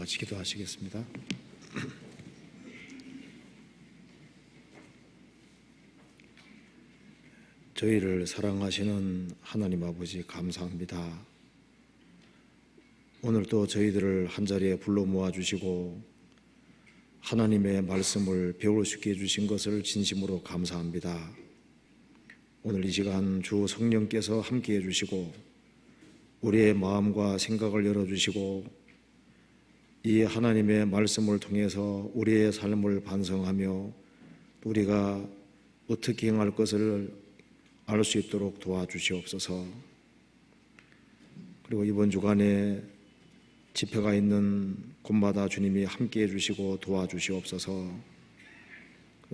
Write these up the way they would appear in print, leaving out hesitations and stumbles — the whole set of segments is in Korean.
같이 기도하시겠습니다. 저희를 사랑하시는 하나님 아버지 감사합니다. 오늘도 저희들을 한자리에 불러 모아주시고 하나님의 말씀을 배울 수 있게 해주신 것을 진심으로 감사합니다. 오늘 이 시간 주 성령께서 함께 해주시고 우리의 마음과 생각을 열어주시고 이 하나님의 말씀을 통해서 우리의 삶을 반성하며 우리가 어떻게 행할 것을 알 수 있도록 도와주시옵소서. 그리고 이번 주간에 집회가 있는 곳마다 주님이 함께 해주시고 도와주시옵소서.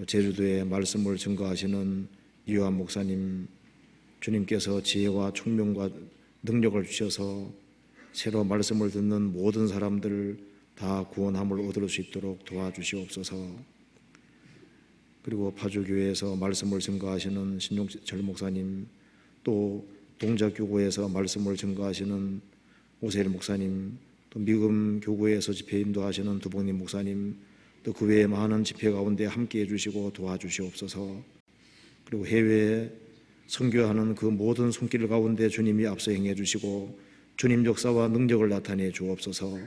제주도에 말씀을 증거하시는 이요한 목사님, 주님께서 지혜와 총명과 능력을 주셔서 새로 말씀을 듣는 모든 사람들 다 구원함을 얻을 수 있도록 도와주시옵소서. 그리고 파주교회에서 말씀을 증거하시는 신용철 목사님, 또 동작교구에서 말씀을 증거하시는 오세일 목사님, 또 미금 교구에서 집회 인도하시는 두봉님 목사님, 또 그 외에 많은 집회 가운데 함께 해주시고 도와주시옵소서. 그리고 해외에 선교하는 그 모든 손길 가운데 주님이 앞서 행해 주시고 주님 역사와 능력을 나타내 주옵소서.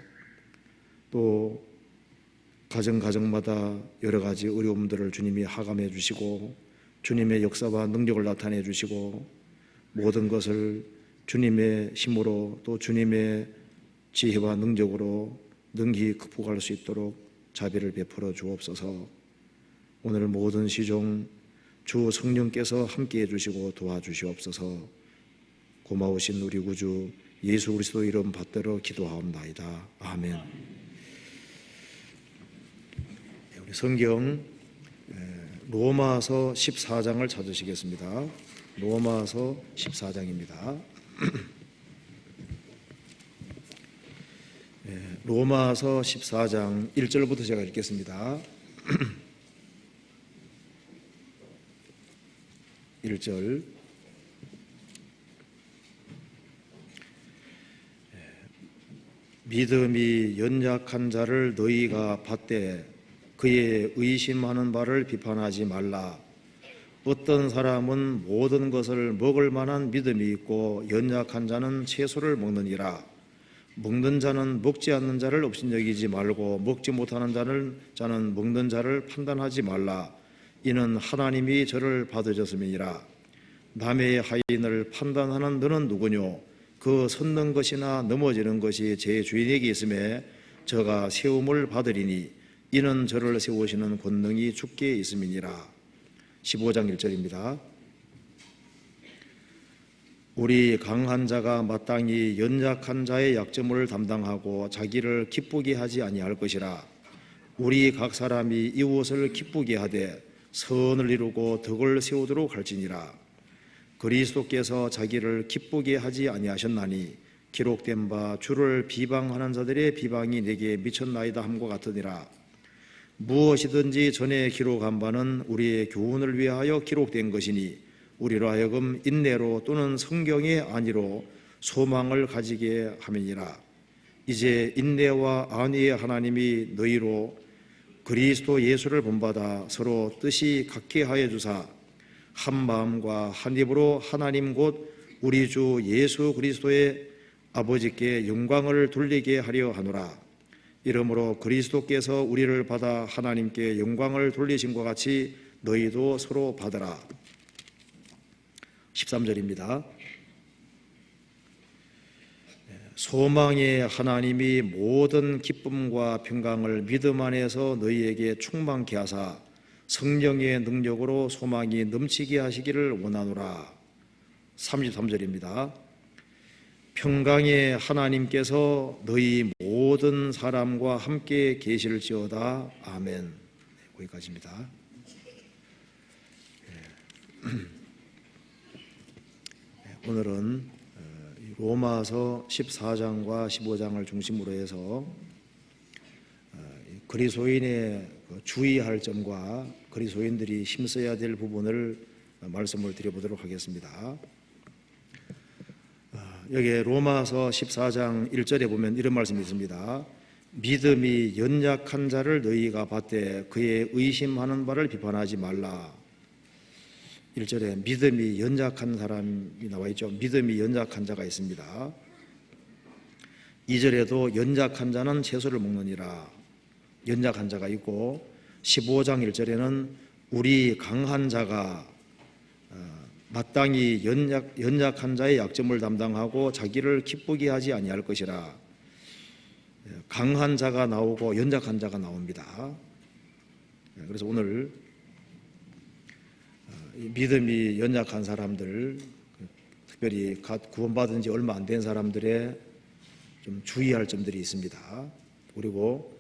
또 가정마다 여러 가지 어려움들을 주님이 하감해 주시고 주님의 역사와 능력을 나타내 주시고 모든 것을 주님의 힘으로 또 주님의 지혜와 능력으로 능히 극복할 수 있도록 자비를 베풀어 주옵소서. 오늘 모든 시종 주 성령께서 함께 해주시고 도와주시옵소서. 고마우신 우리 구주 예수 그리스도 이름 받들어 기도하옵나이다. 아멘. 우리 성경 로마서 14장을 찾으시겠습니다. 로마서 14장입니다. 로마서 14장 1절부터 제가 읽겠습니다. 1절 믿음이 연약한 자를 너희가 받되 그의 의심하는 바를 비판하지 말라. 어떤 사람은 모든 것을 먹을 만한 믿음이 있고 연약한 자는 채소를 먹느니라. 먹는 자는 먹지 않는 자를 업신여기지 말고 먹지 못하는 자는 먹는 자를 판단하지 말라. 이는 하나님이 저를 받으셨음이니라. 남의 하인을 판단하는 너는 누구뇨? 그 섰는 것이나 넘어지는 것이 제 주인에게 있음에 저가 세움을 받으리니 이는 저를 세우시는 권능이 주께 있음이니라. 15장 1절입니다. 우리 강한 자가 마땅히 연약한 자의 약점을 담당하고 자기를 기쁘게 하지 아니할 것이라. 우리 각 사람이 이웃을 기쁘게 하되 선을 이루고 덕을 세우도록 할지니라. 그리스도께서 자기를 기쁘게 하지 아니하셨나니 기록된 바 주를 비방하는 자들의 비방이 내게 미쳤나이다 함과 같으니라. 무엇이든지 전에 기록한 바는 우리의 교훈을 위하여 기록된 것이니 우리로 하여금 인내로 또는 성경의 안위로 소망을 가지게 함이니라. 이제 인내와 안위의 하나님이 너희로 그리스도 예수를 본받아 서로 뜻이 같게 하여 주사 한 마음과 한 입으로 하나님 곧 우리 주 예수 그리스도의 아버지께 영광을 돌리게 하려 하노라. 이러므로 그리스도께서 우리를 받아 하나님께 영광을 돌리심과 같이 너희도 서로 받으라. 13절입니다. 소망의 하나님이 모든 기쁨과 평강을 믿음 안에서 너희에게 충만케 하사 성령의 능력으로 소망이 넘치게 하시기를 원하노라. 33절입니다. 평강의 하나님께서 너희 모든 사람과 함께 계실지어다. 아멘. 거기까지입니다. 오늘은 로마서 14장과 15장을 중심으로 해서 그리스도인의 주의할 점과 그리스도인들이 힘써야 될 부분을 말씀을 드려보도록 하겠습니다. 여기 로마서 14장 1절에 보면 이런 말씀이 있습니다. 믿음이 연약한 자를 너희가 봤되 그의 의심하는 바를 비판하지 말라. 1절에 믿음이 연약한 사람이 나와 있죠. 믿음이 연약한 자가 있습니다. 2절에도 연약한 자는 채소를 먹느니라. 연약한 자가 있고 15장 1절에는 우리 강한 자가 마땅히 연약한 자의 약점을 담당하고 자기를 기쁘게 하지 아니할 것이라. 강한 자가 나오고 연약한 자가 나옵니다. 그래서 오늘 믿음이 연약한 사람들, 특별히 갓 구원받은 지 얼마 안 된 사람들의 좀 주의할 점들이 있습니다. 그리고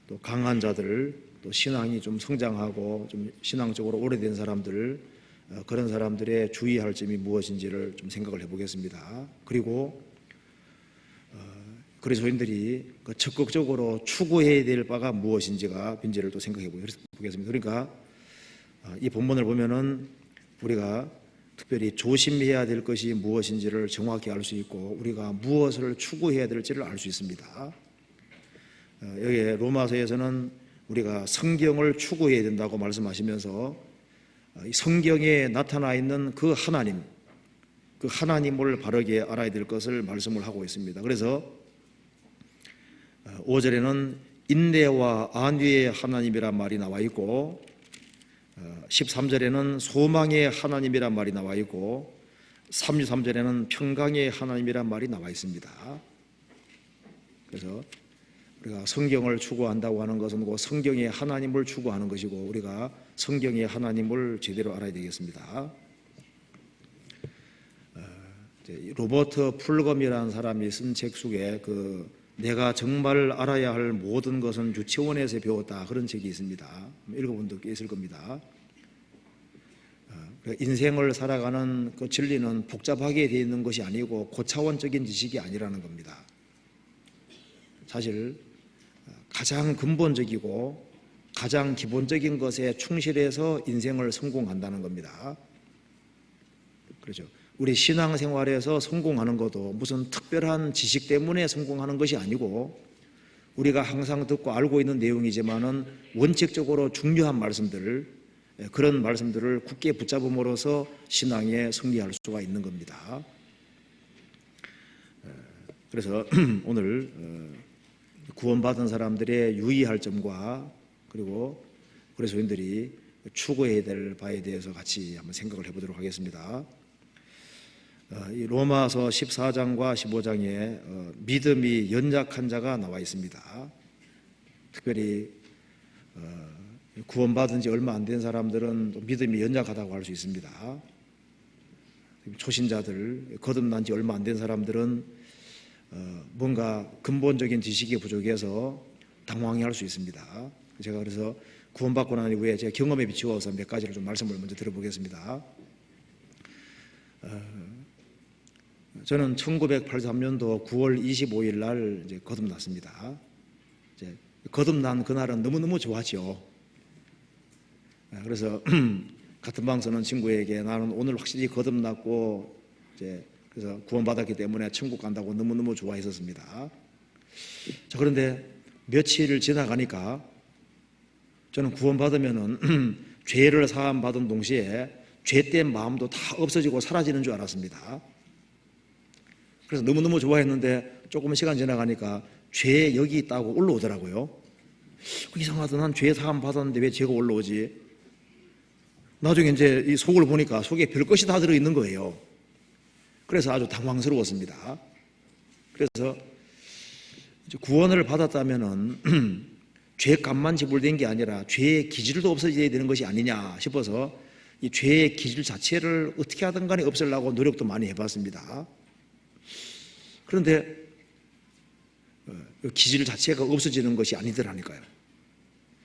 또 강한 자들, 또 신앙이 좀 성장하고 좀 신앙적으로 오래된 사람들, 그런 사람들의 주의할 점이 무엇인지를 좀 생각을 해보겠습니다. 그리고 그리스도인들이 적극적으로 추구해야 될 바가 무엇인지가 빈지를 또 생각해 보겠습니다. 그러니까 이 본문을 보면은 우리가 특별히 조심해야 될 것이 무엇인지를 정확히 알 수 있고 우리가 무엇을 추구해야 될지를 알 수 있습니다. 여기 로마서에서는 우리가 성경을 추구해야 된다고 말씀하시면서 성경에 나타나 있는 그 하나님을 바르게 알아야 될 것을 말씀을 하고 있습니다. 그래서 5절에는 인내와 안위의 하나님이란 말이 나와 있고 13절에는 소망의 하나님이란 말이 나와 있고 33절에는 평강의 하나님이란 말이 나와 있습니다. 그래서 우리가 성경을 추구한다고 하는 것은 그 성경의 하나님을 추구하는 것이고 우리가 성경의 하나님을 제대로 알아야 되겠습니다. 로버트 풀검이라는 사람이 쓴 책 속에 내가 정말 알아야 할 모든 것은 유치원에서 배웠다 그런 책이 있습니다. 읽어본 적도 있을 겁니다. 인생을 살아가는 그 진리는 복잡하게 되어 있는 것이 아니고 고차원적인 지식이 아니라는 겁니다. 사실 가장 근본적이고 가장 기본적인 것에 충실해서 인생을 성공한다는 겁니다. 그렇죠. 우리 신앙생활에서 성공하는 것도 무슨 특별한 지식 때문에 성공하는 것이 아니고 우리가 항상 듣고 알고 있는 내용이지만은 원칙적으로 중요한 말씀들, 그런 말씀들을 굳게 붙잡음으로써 신앙에 승리할 수가 있는 겁니다. 그래서 오늘 구원받은 사람들의 유의할 점과 그리고 그리스도인들이 추구해야 될 바에 대해서 같이 한번 생각을 해보도록 하겠습니다. 이 로마서 14장과 15장에 믿음이 연약한 자가 나와 있습니다. 특별히 구원받은 지 얼마 안 된 사람들은 믿음이 연약하다고 할 수 있습니다. 초신자들, 거듭난 지 얼마 안 된 사람들은 뭔가 근본적인 지식이 부족해서 당황해할 수 있습니다. 제가 그래서 구원받고 난 이후에 제 경험에 비추어서 몇 가지를 좀 말씀을 먼저 들어보겠습니다. 저는 1983년도 9월 25일 날 이제 거듭났습니다. 이제 거듭난 그날은 너무너무 좋았죠. 그래서 같은 방 서는 친구에게 나는 오늘 확실히 거듭났고 이제 그래서 구원받았기 때문에 천국 간다고 너무너무 좋아했었습니다. 자, 그런데 며칠 지나가니까 저는 구원받으면은 죄를 사함 받은 동시에 죄된 마음도 다 없어지고 사라지는 줄 알았습니다. 그래서 너무너무 좋아했는데 조금 시간 지나가니까 죄 여기 있다고 올라오더라고요. 이상하다. 난 죄 사함 받았는데 왜 죄가 올라오지? 나중에 이제 이 속을 보니까 속에 별것이 다 들어있는 거예요. 그래서 아주 당황스러웠습니다. 그래서 구원을 받았다면은 죄값만 지불된 게 아니라 죄의 기질도 없어져야 되는 것이 아니냐 싶어서 이 죄의 기질 자체를 어떻게 하든 간에 없애려고 노력도 많이 해봤습니다. 그런데 기질 자체가 없어지는 것이 아니더라니까요.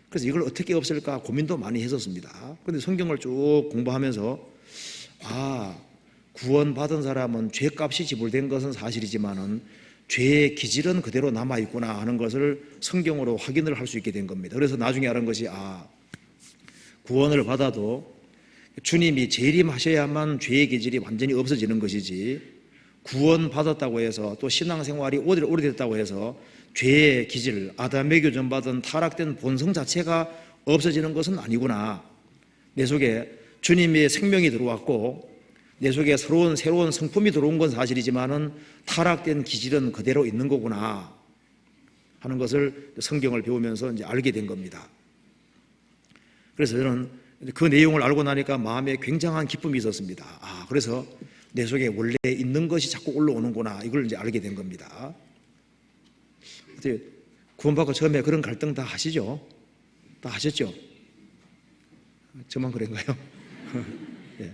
그래서 이걸 어떻게 없앨까 고민도 많이 했었습니다. 그런데 성경을 쭉 공부하면서 구원받은 사람은 죄값이 지불된 것은 사실이지만은 죄의 기질은 그대로 남아있구나 하는 것을 성경으로 확인을 할 수 있게 된 겁니다. 그래서 나중에 알은 것이 구원을 받아도 주님이 재림하셔야만 죄의 기질이 완전히 없어지는 것이지 구원받았다고 해서 또 신앙생활이 오래됐다고 해서 죄의 기질, 아담에게 전받은 타락된 본성 자체가 없어지는 것은 아니구나. 내 속에 주님의 생명이 들어왔고 내 속에 새로운 성품이 들어온 건 사실이지만은 타락된 기질은 그대로 있는 거구나 하는 것을 성경을 배우면서 이제 알게 된 겁니다. 그래서 저는 그 내용을 알고 나니까 마음에 굉장한 기쁨이 있었습니다. 그래서 내 속에 원래 있는 것이 자꾸 올라오는구나, 이걸 이제 알게 된 겁니다. 구원받고 처음에 그런 갈등 다 하시죠? 다 하셨죠? 저만 그런가요? 네.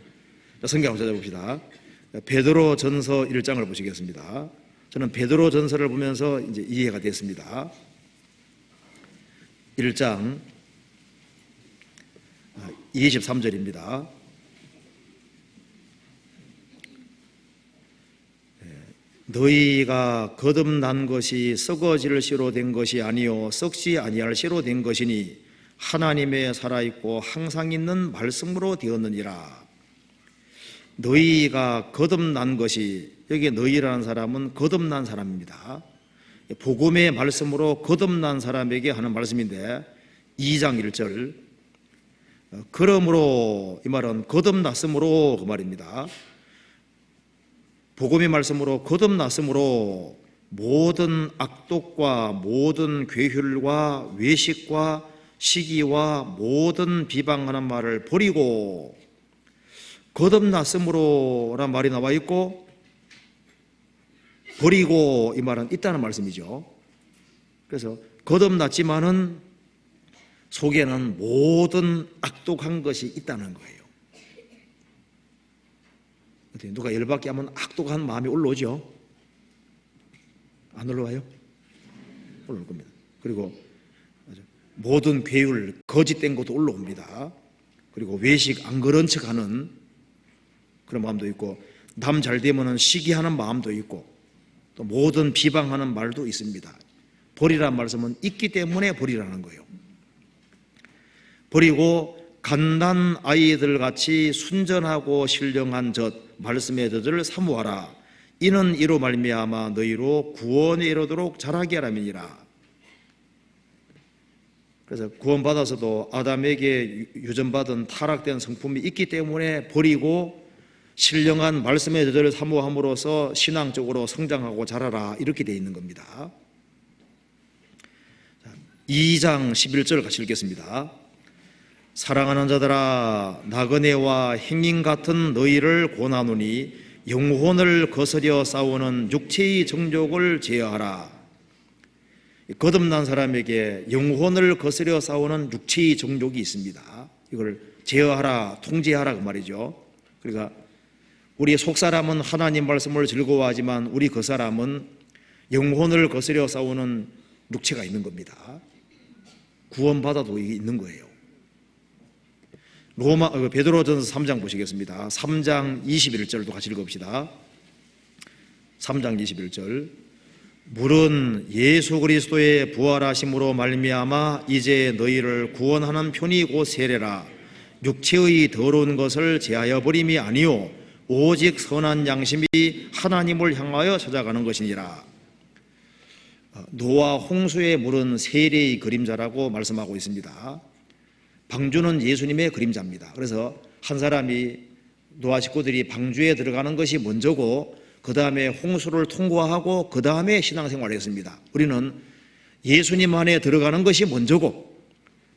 성경 한번 찾아봅시다. 베드로 전서 1장을 보시겠습니다. 저는 베드로 전서를 보면서 이제 이해가 됐습니다. 1장 23절입니다. 너희가 거듭난 것이 썩어질 씨로 된 것이 아니요 썩지 아니할 씨로 된 것이니 하나님의 살아있고 항상 있는 말씀으로 되었느니라. 너희가 거듭난 것이, 여기 너희라는 사람은 거듭난 사람입니다. 복음의 말씀으로 거듭난 사람에게 하는 말씀인데 2장 1절, 그러므로, 이 말은 거듭났으므로 그 말입니다. 복음의 말씀으로 거듭났으므로 모든 악독과 모든 괴휼과 외식과 시기와 모든 비방하는 말을 버리고, 거듭났으므로라는 말이 나와 있고 버리고, 이 말은 있다는 말씀이죠. 그래서 거듭났지만은 속에는 모든 악독한 것이 있다는 거예요. 누가 열받게 하면 악독한 마음이 올라오죠? 안 올라와요? 올라올 겁니다. 그리고 모든 괴율, 거짓된 것도 올라옵니다. 그리고 외식, 안 그런 척하는 그런 마음도 있고, 남 잘 되면은 시기하는 마음도 있고, 또 모든 비방하는 말도 있습니다. 버리라는 말씀은 있기 때문에 버리라는 거예요. 버리고 갓난 아이들 같이 순전하고 신령한 젖, 말씀의 젖을 사모하라. 이는 이로 말미암아 너희로 구원에 이르도록 자라게 하람이니라. 그래서 구원받아서도 아담에게 유전받은 타락된 성품이 있기 때문에 버리고 신령한 말씀의 젖을 사모함으로써 신앙적으로 성장하고 자라라, 이렇게 되어 있는 겁니다. 2장 11절 같이 읽겠습니다. 사랑하는 자들아, 나그네와 행인 같은 너희를 권하노니 영혼을 거스려 싸우는 육체의 정욕을 제어하라. 거듭난 사람에게 영혼을 거스려 싸우는 육체의 정욕이 있습니다. 이걸 제어하라, 통제하라 그 말이죠. 그러니까 우리 속사람은 하나님 말씀을 즐거워하지만 우리 그 사람은 영혼을 거스려 싸우는 육체가 있는 겁니다. 구원받아도 이게 있는 거예요. 베드로전서 3장 보시겠습니다. 3장 21절도 같이 읽읍시다. 3장 21절, 물은 예수 그리스도의 부활하심으로 말미암아 이제 너희를 구원하는 편이 곧 세례라. 육체의 더러운 것을 제하여 버림이 아니요 오직 선한 양심이 하나님을 향하여 찾아가는 것이니라. 노아 홍수의 물은 세례의 그림자라고 말씀하고 있습니다. 방주는 예수님의 그림자입니다. 그래서 한 사람이, 노아 식구들이 방주에 들어가는 것이 먼저고 그 다음에 홍수를 통과하고 그 다음에 신앙생활을 했습니다. 우리는 예수님 안에 들어가는 것이 먼저고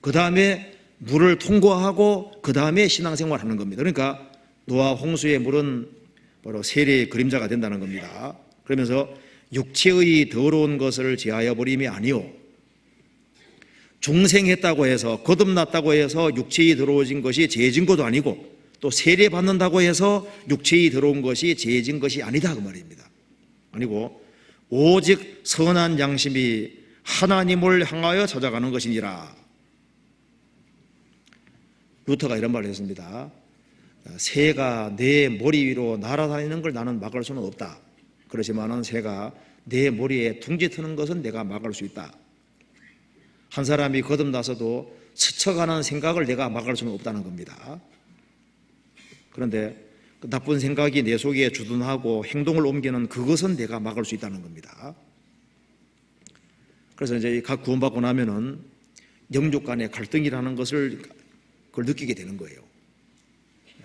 그 다음에 물을 통과하고 그 다음에 신앙생활을 하는 겁니다. 그러니까 노아 홍수의 물은 바로 세례의 그림자가 된다는 겁니다. 그러면서 육체의 더러운 것을 제하여 버림이 아니요, 중생했다고 해서, 거듭났다고 해서 육체의 더러워진 것이 죄진 것도 아니고, 또 세례 받는다고 해서 육체의 더러운 것이 죄진 것이 아니다 그 말입니다. 아니고 오직 선한 양심이 하나님을 향하여 찾아가는 것이니라. 루터가 이런 말을 했습니다. 새가 내 머리 위로 날아다니는 걸 나는 막을 수는 없다. 그렇지만은 새가 내 머리에 둥지 트는 것은 내가 막을 수 있다. 한 사람이 거듭나서도 스쳐가는 생각을 내가 막을 수는 없다는 겁니다. 그런데 그 나쁜 생각이 내 속에 주둔하고 행동을 옮기는 그것은 내가 막을 수 있다는 겁니다. 그래서 이제 각 구원받고 나면은 영족 간의 갈등이라는 것을 그걸 느끼게 되는 거예요.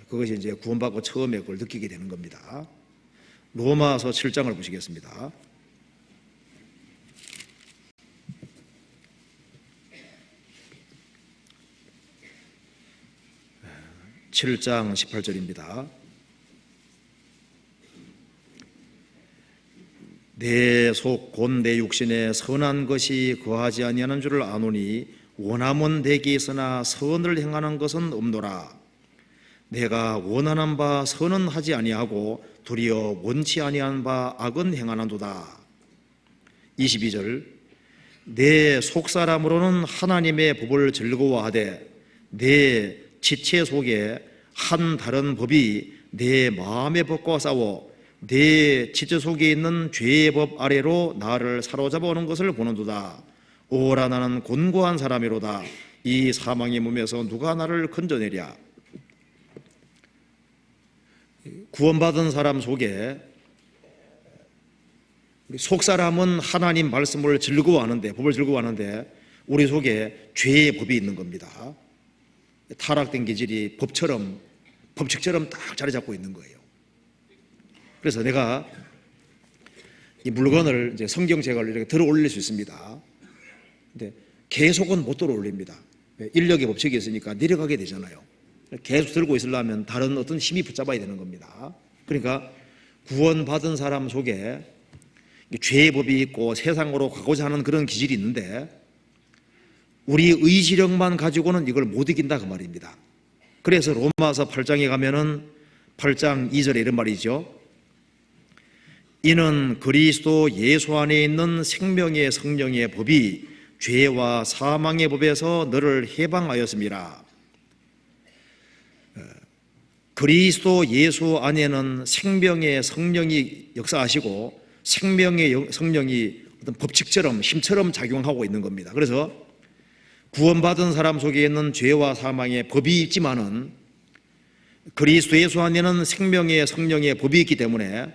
그것이 이제 구원받고 처음에 그걸 느끼게 되는 겁니다. 로마서 7장을 보시겠습니다. 7장 18절입니다. 내 속 곧 내 육신에 선한 것이 거하지 아니하는 줄을 아노니 원함은 내게 있으나 선을 행하는 것은 없노라. 내가 원하는 바 선은 하지 아니하고 도리어 원치 아니한 바 악은 행하는도다. 22절 내 속사람으로는 하나님의 법을 즐거워하되 내 지체 속에 한 다른 법이 내 마음의 법과 싸워 내 지체 속에 있는 죄의 법 아래로 나를 사로잡아 오는 것을 보는도다. 오라 나는 곤고한 사람이로다. 이 사망의 몸에서 누가 나를 건져내랴. 구원받은 사람 속에 속사람은 하나님 말씀을 즐거워하는데, 법을 즐거워하는데 우리 속에 죄의 법이 있는 겁니다. 타락된 기질이 법칙처럼 딱 자리 잡고 있는 거예요. 그래서 내가 이 물건을 이제 성경책을 이렇게 들어 올릴 수 있습니다. 근데 계속은 못 들어 올립니다. 인력의 법칙이 있으니까 내려가게 되잖아요. 계속 들고 있으려면 다른 어떤 힘이 붙잡아야 되는 겁니다. 그러니까 구원받은 사람 속에 죄의 법이 있고 세상으로 가고자 하는 그런 기질이 있는데 우리 의지력만 가지고는 이걸 못 이긴다 그 말입니다. 그래서 로마서 8장에 가면은 8장 2절에 이런 말이죠. 이는 그리스도 예수 안에 있는 생명의 성령의 법이 죄와 사망의 법에서 너를 해방하였음이라. 그리스도 예수 안에는 생명의 성령이 역사하시고 생명의 성령이 어떤 법칙처럼 힘처럼 작용하고 있는 겁니다. 그래서 구원받은 사람 속에 있는 죄와 사망의 법이 있지만은 그리스도 예수 안에는 생명의 성령의 법이 있기 때문에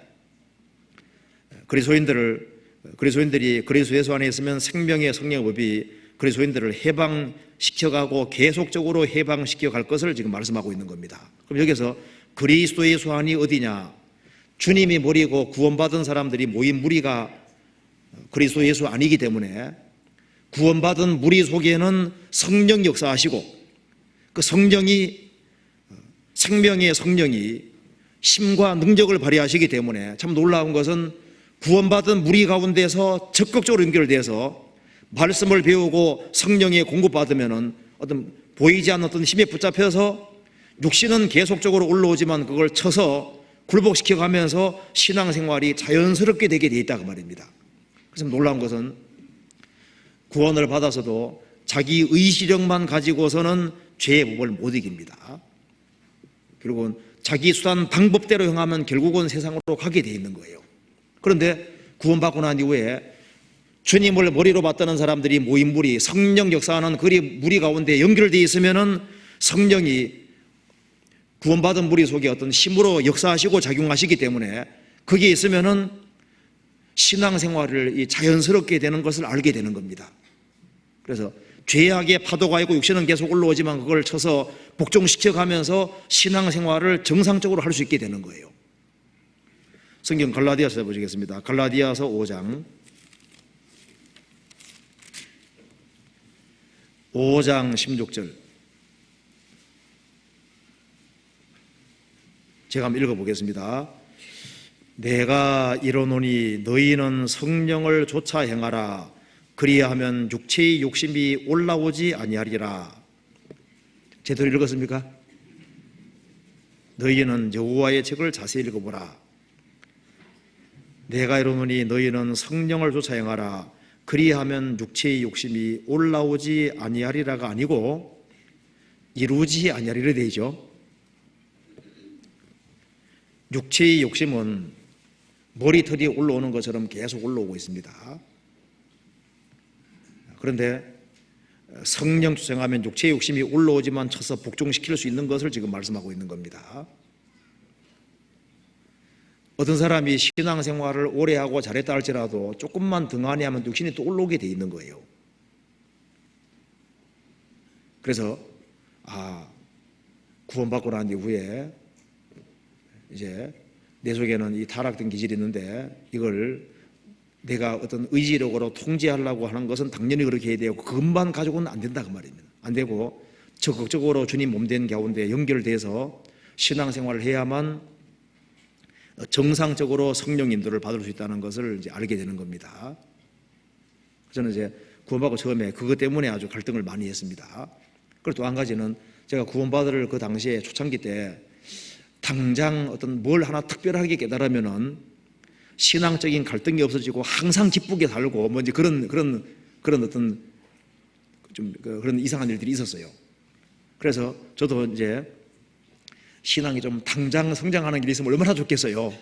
그리스도인들이 그리스도 예수 안에 있으면 생명의 성령의 법이 그리스도인들을 해방시켜가고 계속적으로 해방시켜 갈 것을 지금 말씀하고 있는 겁니다. 그럼 여기서 그리스도 예수 안이 어디냐? 주님이 머리고 구원받은 사람들이 모인 무리가 그리스도 예수 안이기 때문에 구원받은 무리 속에는 성령 역사하시고 그 성령이 생명의 성령이 힘과 능력을 발휘하시기 때문에 참 놀라운 것은 구원받은 무리 가운데서 적극적으로 연결돼서 말씀을 배우고 성령에 공급받으면은 어떤 보이지 않는 어떤 힘에 붙잡혀서 육신은 계속적으로 올라오지만 그걸 쳐서 굴복시켜 가면서 신앙생활이 자연스럽게 되게 돼 있다 그 말입니다. 그래서 놀라운 것은 구원을 받아서도 자기 의지력만 가지고서는 죄의 법을 못 이깁니다. 결국은 자기 수단 방법대로 행하면 결국은 세상으로 가게 돼 있는 거예요. 그런데 구원받고 난 이후에 주님을 머리로 받드는 사람들이 모인 무리, 성령 역사하는 그 무리 가운데 연결되어 있으면은 성령이 구원받은 무리 속에 어떤 힘으로 역사하시고 작용하시기 때문에 거기에 있으면은 신앙생활을 자연스럽게 되는 것을 알게 되는 겁니다. 그래서 죄악의 파도가 있고 육신은 계속 올라오지만 그걸 쳐서 복종시켜 가면서 신앙생활을 정상적으로 할 수 있게 되는 거예요. 성경 갈라디아서 보시겠습니다. 갈라디아서 5장 16절 제가 한번 읽어보겠습니다. 내가 이르노니 너희는 성령을 좇아 행하라. 그리하면 육체의 욕심이 올라오지 아니하리라. 제대로 읽었습니까? 너희는 여호와의 책을 자세히 읽어보라. 내가 이르노니 너희는 성령을 좇아 행하라. 그리하면 육체의 욕심이 올라오지 아니하리라가 아니고 이루지 아니하리라 되죠. 육체의 욕심은 머리털이 올라오는 것처럼 계속 올라오고 있습니다. 그런데 성령 좇아하면 육체의 욕심이 올라오지만 쳐서 복종시킬 수 있는 것을 지금 말씀하고 있는 겁니다. 어떤 사람이 신앙생활을 오래 하고 잘했다 할지라도 조금만 등한히 하면 육신이 또 올라오게 돼 있는 거예요. 그래서 구원받고 난 이후에 이제 내 속에는 이 타락된 기질이 있는데 이걸 내가 어떤 의지력으로 통제하려고 하는 것은 당연히 그렇게 해야 되고 그것만 가지고는 안 된다 그 말입니다. 안 되고 적극적으로 주님 몸된 가운데 연결돼서 신앙생활을 해야만 정상적으로 성령 인도를 받을 수 있다는 것을 이제 알게 되는 겁니다. 저는 이제 구원받고 처음에 그것 때문에 아주 갈등을 많이 했습니다. 그리고 또 한 가지는 제가 구원받을 그 당시에 초창기 때 당장 어떤 뭘 하나 특별하게 깨달으면은 신앙적인 갈등이 없어지고 항상 기쁘게 살고 뭐 이제 그런 어떤 좀 그런 이상한 일들이 있었어요. 그래서 저도 이제 신앙이 좀 당장 성장하는 일이 있으면 얼마나 좋겠어요.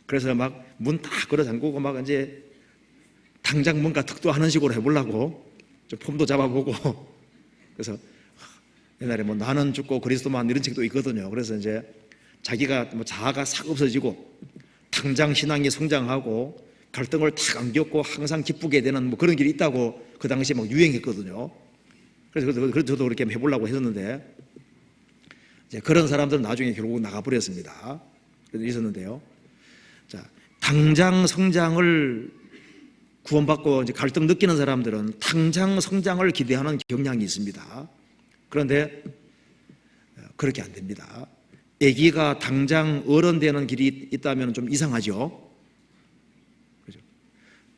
그래서 막 문 다 걸어 잠그고 막 이제 당장 뭔가 득도하는 식으로 해보려고 좀 폼도 잡아보고 그래서 옛날에 뭐 나는 죽고 그리스도만 이런 책도 있거든요. 그래서 이제 자기가 뭐 자아가 싹 없어지고 당장 신앙이 성장하고 갈등을 탁 안 겪고 항상 기쁘게 되는 뭐 그런 길이 있다고 그 당시에 막 유행했거든요. 그래서 저도 그렇게 해보려고 했었는데 이제 그런 사람들은 나중에 결국 나가버렸습니다. 그래서 있었는데요. 자, 당장 성장을 구원받고 이제 갈등 느끼는 사람들은 당장 성장을 기대하는 경향이 있습니다. 그런데 그렇게 안 됩니다. 아기가 당장 어른 되는 길이 있다면 좀 이상하죠. 그렇죠?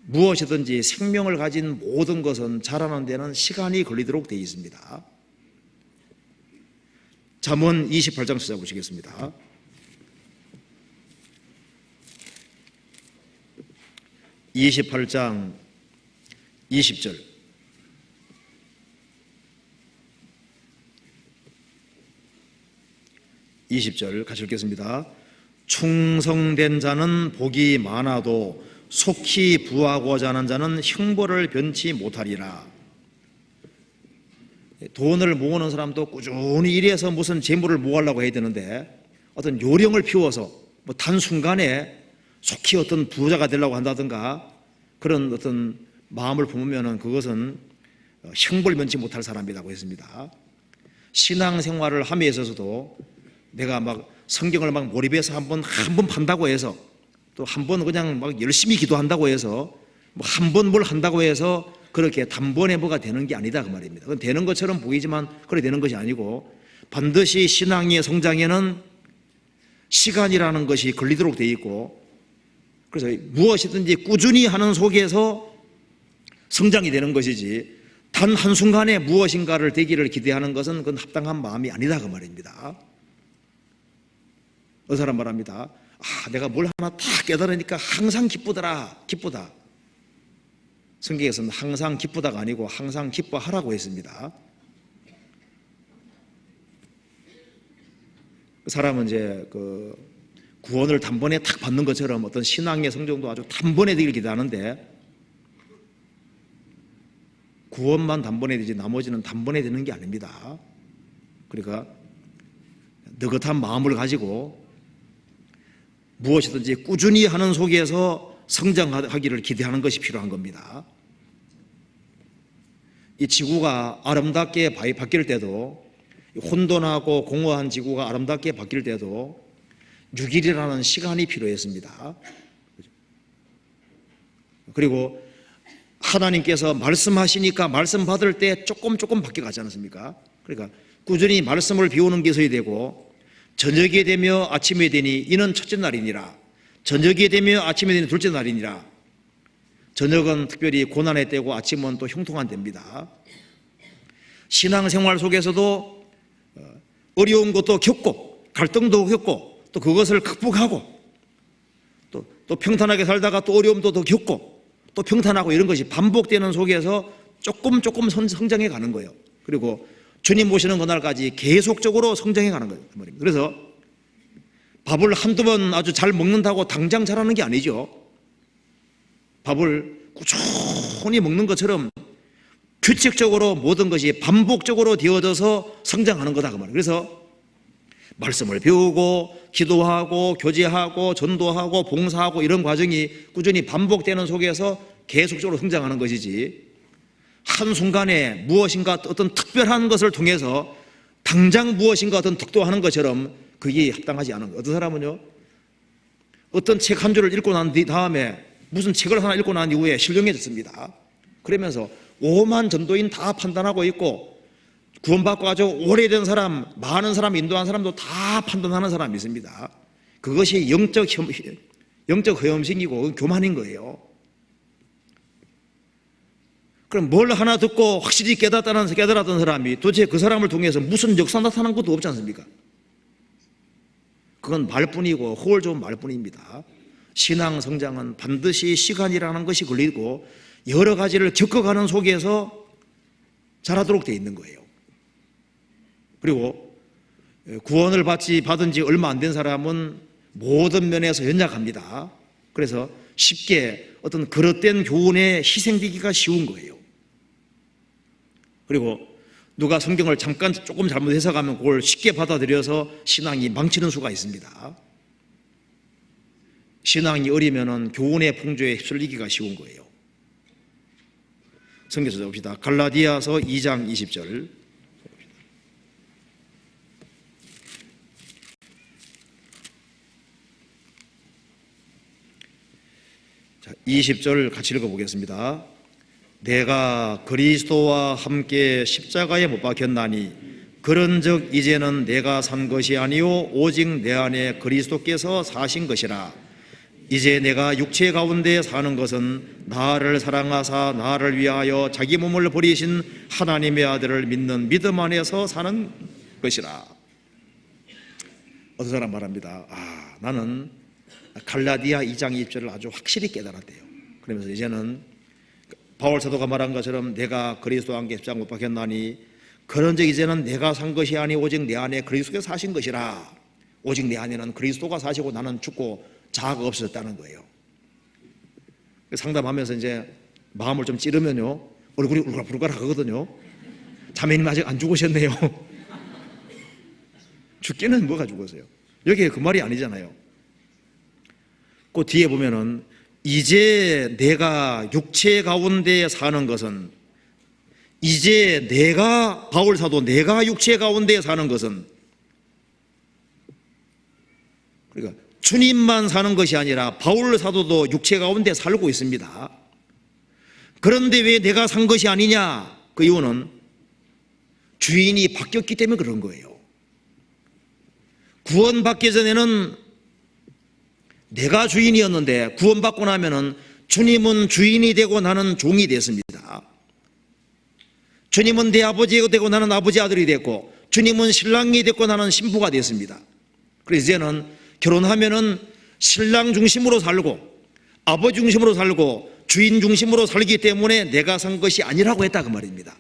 무엇이든지 생명을 가진 모든 것은 자라는 데는 시간이 걸리도록 되어 있습니다. 잠언 28장 찾아보시겠습니다. 28장 20절. 20절 같이 읽겠습니다. 충성된 자는 복이 많아도 속히 부하고자 하는 자는 형벌을 변치 못하리라. 돈을 모으는 사람도 꾸준히 일해서 무슨 재물을 모으려고 해야 되는데 어떤 요령을 피워서 뭐 단순간에 속히 어떤 부자가 되려고 한다든가 그런 어떤 마음을 품으면 그것은 형벌 면치 못할 사람이라고 했습니다. 신앙생활을 함에 있어서도 내가 막 성경을 막 몰입해서 한 번 판다고 해서 또 한 번 그냥 막 열심히 기도한다고 해서 뭐 한 번 뭘 한다고 해서 그렇게 단번에 뭐가 되는 게 아니다 그 말입니다. 그건 되는 것처럼 보이지만 그렇게 되는 것이 아니고 반드시 신앙의 성장에는 시간이라는 것이 걸리도록 되어 있고 그래서 무엇이든지 꾸준히 하는 속에서 성장이 되는 것이지 단 한순간에 무엇인가를 되기를 기대하는 것은 그건 합당한 마음이 아니다 그 말입니다. 어느 사람 말합니다. 내가 뭘 하나 다 깨달으니까 항상 기쁘더라. 기쁘다. 성경에서는 항상 기쁘다가 아니고 항상 기뻐하라고 했습니다. 그 사람은 이제 그 구원을 단번에 탁 받는 것처럼 어떤 신앙의 성장도 아주 단번에 되길 기대하는데 구원만 단번에 되지 나머지는 단번에 되는 게 아닙니다. 그러니까 느긋한 마음을 가지고 무엇이든지 꾸준히 하는 속에서 성장하기를 기대하는 것이 필요한 겁니다. 이 지구가 아름답게 바뀔 때도 혼돈하고 공허한 지구가 아름답게 바뀔 때도 6일이라는 시간이 필요했습니다. 그리고 하나님께서 말씀하시니까 말씀 받을 때 조금 바뀌어가지 않습니까? 그러니까 꾸준히 말씀을 비우는 게 있어야 되고 저녁이 되며 아침이 되니 이는 첫째 날이니라. 저녁이 되며 아침이 되니 둘째 날이니라. 저녁은 특별히 고난의 때고 아침은 또 형통한 때입니다. 신앙생활 속에서도 어려운 것도 겪고 갈등도 겪고 또 그것을 극복하고 또 평탄하게 살다가 또 어려움도 더 겪고 또 평탄하고 이런 것이 반복되는 속에서 조금 성장해 가는 거예요. 그리고 주님 모시는 그날까지 계속적으로 성장해 가는 거예요. 그래서 밥을 한두 번 아주 잘 먹는다고 당장 잘하는 게 아니죠. 밥을 꾸준히 먹는 것처럼 규칙적으로 모든 것이 반복적으로 되어져서 성장하는 거다 그 말이에요. 그래서 말씀을 배우고 기도하고 교제하고 전도하고 봉사하고 이런 과정이 꾸준히 반복되는 속에서 계속적으로 성장하는 것이지, 한순간에 무엇인가 어떤 특별한 것을 통해서 당장 무엇인가 어떤 덕도하는 것처럼 그게 합당하지 않은 거예요. 어떤 사람은요, 어떤 책 한 줄을 읽고 난 다음에 무슨 책을 하나 읽고 난 이후에 신령해졌습니다. 그러면서 오만 전도인 다 판단하고 있고, 구원받고 아주 오래된 사람, 많은 사람 인도한 사람도 다 판단하는 사람이 있습니다. 그것이 영적 허염심이고 교만인 거예요. 그럼 뭘 하나 듣고 확실히 깨달았던 사람이 도대체 그 사람을 통해서 무슨 역사 나타난 것도 없지 않습니까? 그건 말뿐이고 허울 좋은 말뿐입니다. 신앙 성장은 반드시 시간이라는 것이 걸리고 여러 가지를 겪어가는 속에서 자라도록 되어 있는 거예요. 그리고 구원을 받은 지 얼마 안 된 사람은 모든 면에서 연약합니다. 그래서 쉽게 어떤 그릇된 교훈에 희생되기가 쉬운 거예요. 그리고 누가 성경을 잠깐 조금 잘못 해석하면 그걸 쉽게 받아들여서 신앙이 망치는 수가 있습니다. 신앙이 어리면은 교훈의 풍조에 휩쓸리기가 쉬운 거예요. 성경에서 봅시다. 갈라디아서 2장 20절. 자, 20절 같이 읽어보겠습니다. 내가 그리스도와 함께 십자가에 못 박혔나니 그런즉 이제는 내가 산 것이 아니요 오직 내 안에 그리스도께서 사신 것이라. 이제 내가 육체 가운데 사는 것은 나를 사랑하사 나를 위하여 자기 몸을 버리신 하나님의 아들을 믿는 믿음 안에서 사는 것이라. 어떤 사람 말합니다. 나는 갈라디아 2장 20절을 아주 확실히 깨달았대요. 그러면서 이제는 바울 사도가 말한 것처럼 내가 그리스도와 함께 십자가에 못 박혔나니 그런즉 이제는 내가 산 것이 아니 오직 내 안에 그리스도께서 사신 것이라. 오직 내 안에는 그리스도가 사시고 나는 죽고 자아가 없어졌다는 거예요. 상담하면서 이제 마음을 좀 찌르면요 얼굴이 울그락불그락 하거든요. 자매님 아직 안 죽으셨네요. 죽기는 뭐가 죽었어요? 여기에 그 말이 아니잖아요. 그 뒤에 보면은 이제 내가 육체 가운데 사는 것은, 이제 내가 바울 사도 내가 육체 가운데 사는 것은, 그러니까 주님만 사는 것이 아니라 바울 사도도 육체 가운데 살고 있습니다. 그런데 왜 내가 산 것이 아니냐? 그 이유는 주인이 바뀌었기 때문에 그런 거예요. 구원받기 전에는 내가 주인이었는데 구원받고 나면은 주님은 주인이 되고 나는 종이 됐습니다. 주님은 내 아버지가 되고 나는 아버지 아들이 됐고, 주님은 신랑이 됐고 나는 신부가 됐습니다. 그래서 이제는 결혼하면은 신랑 중심으로 살고 아버지 중심으로 살고 주인 중심으로 살기 때문에 내가 산 것이 아니라고 했다 그 말입니다.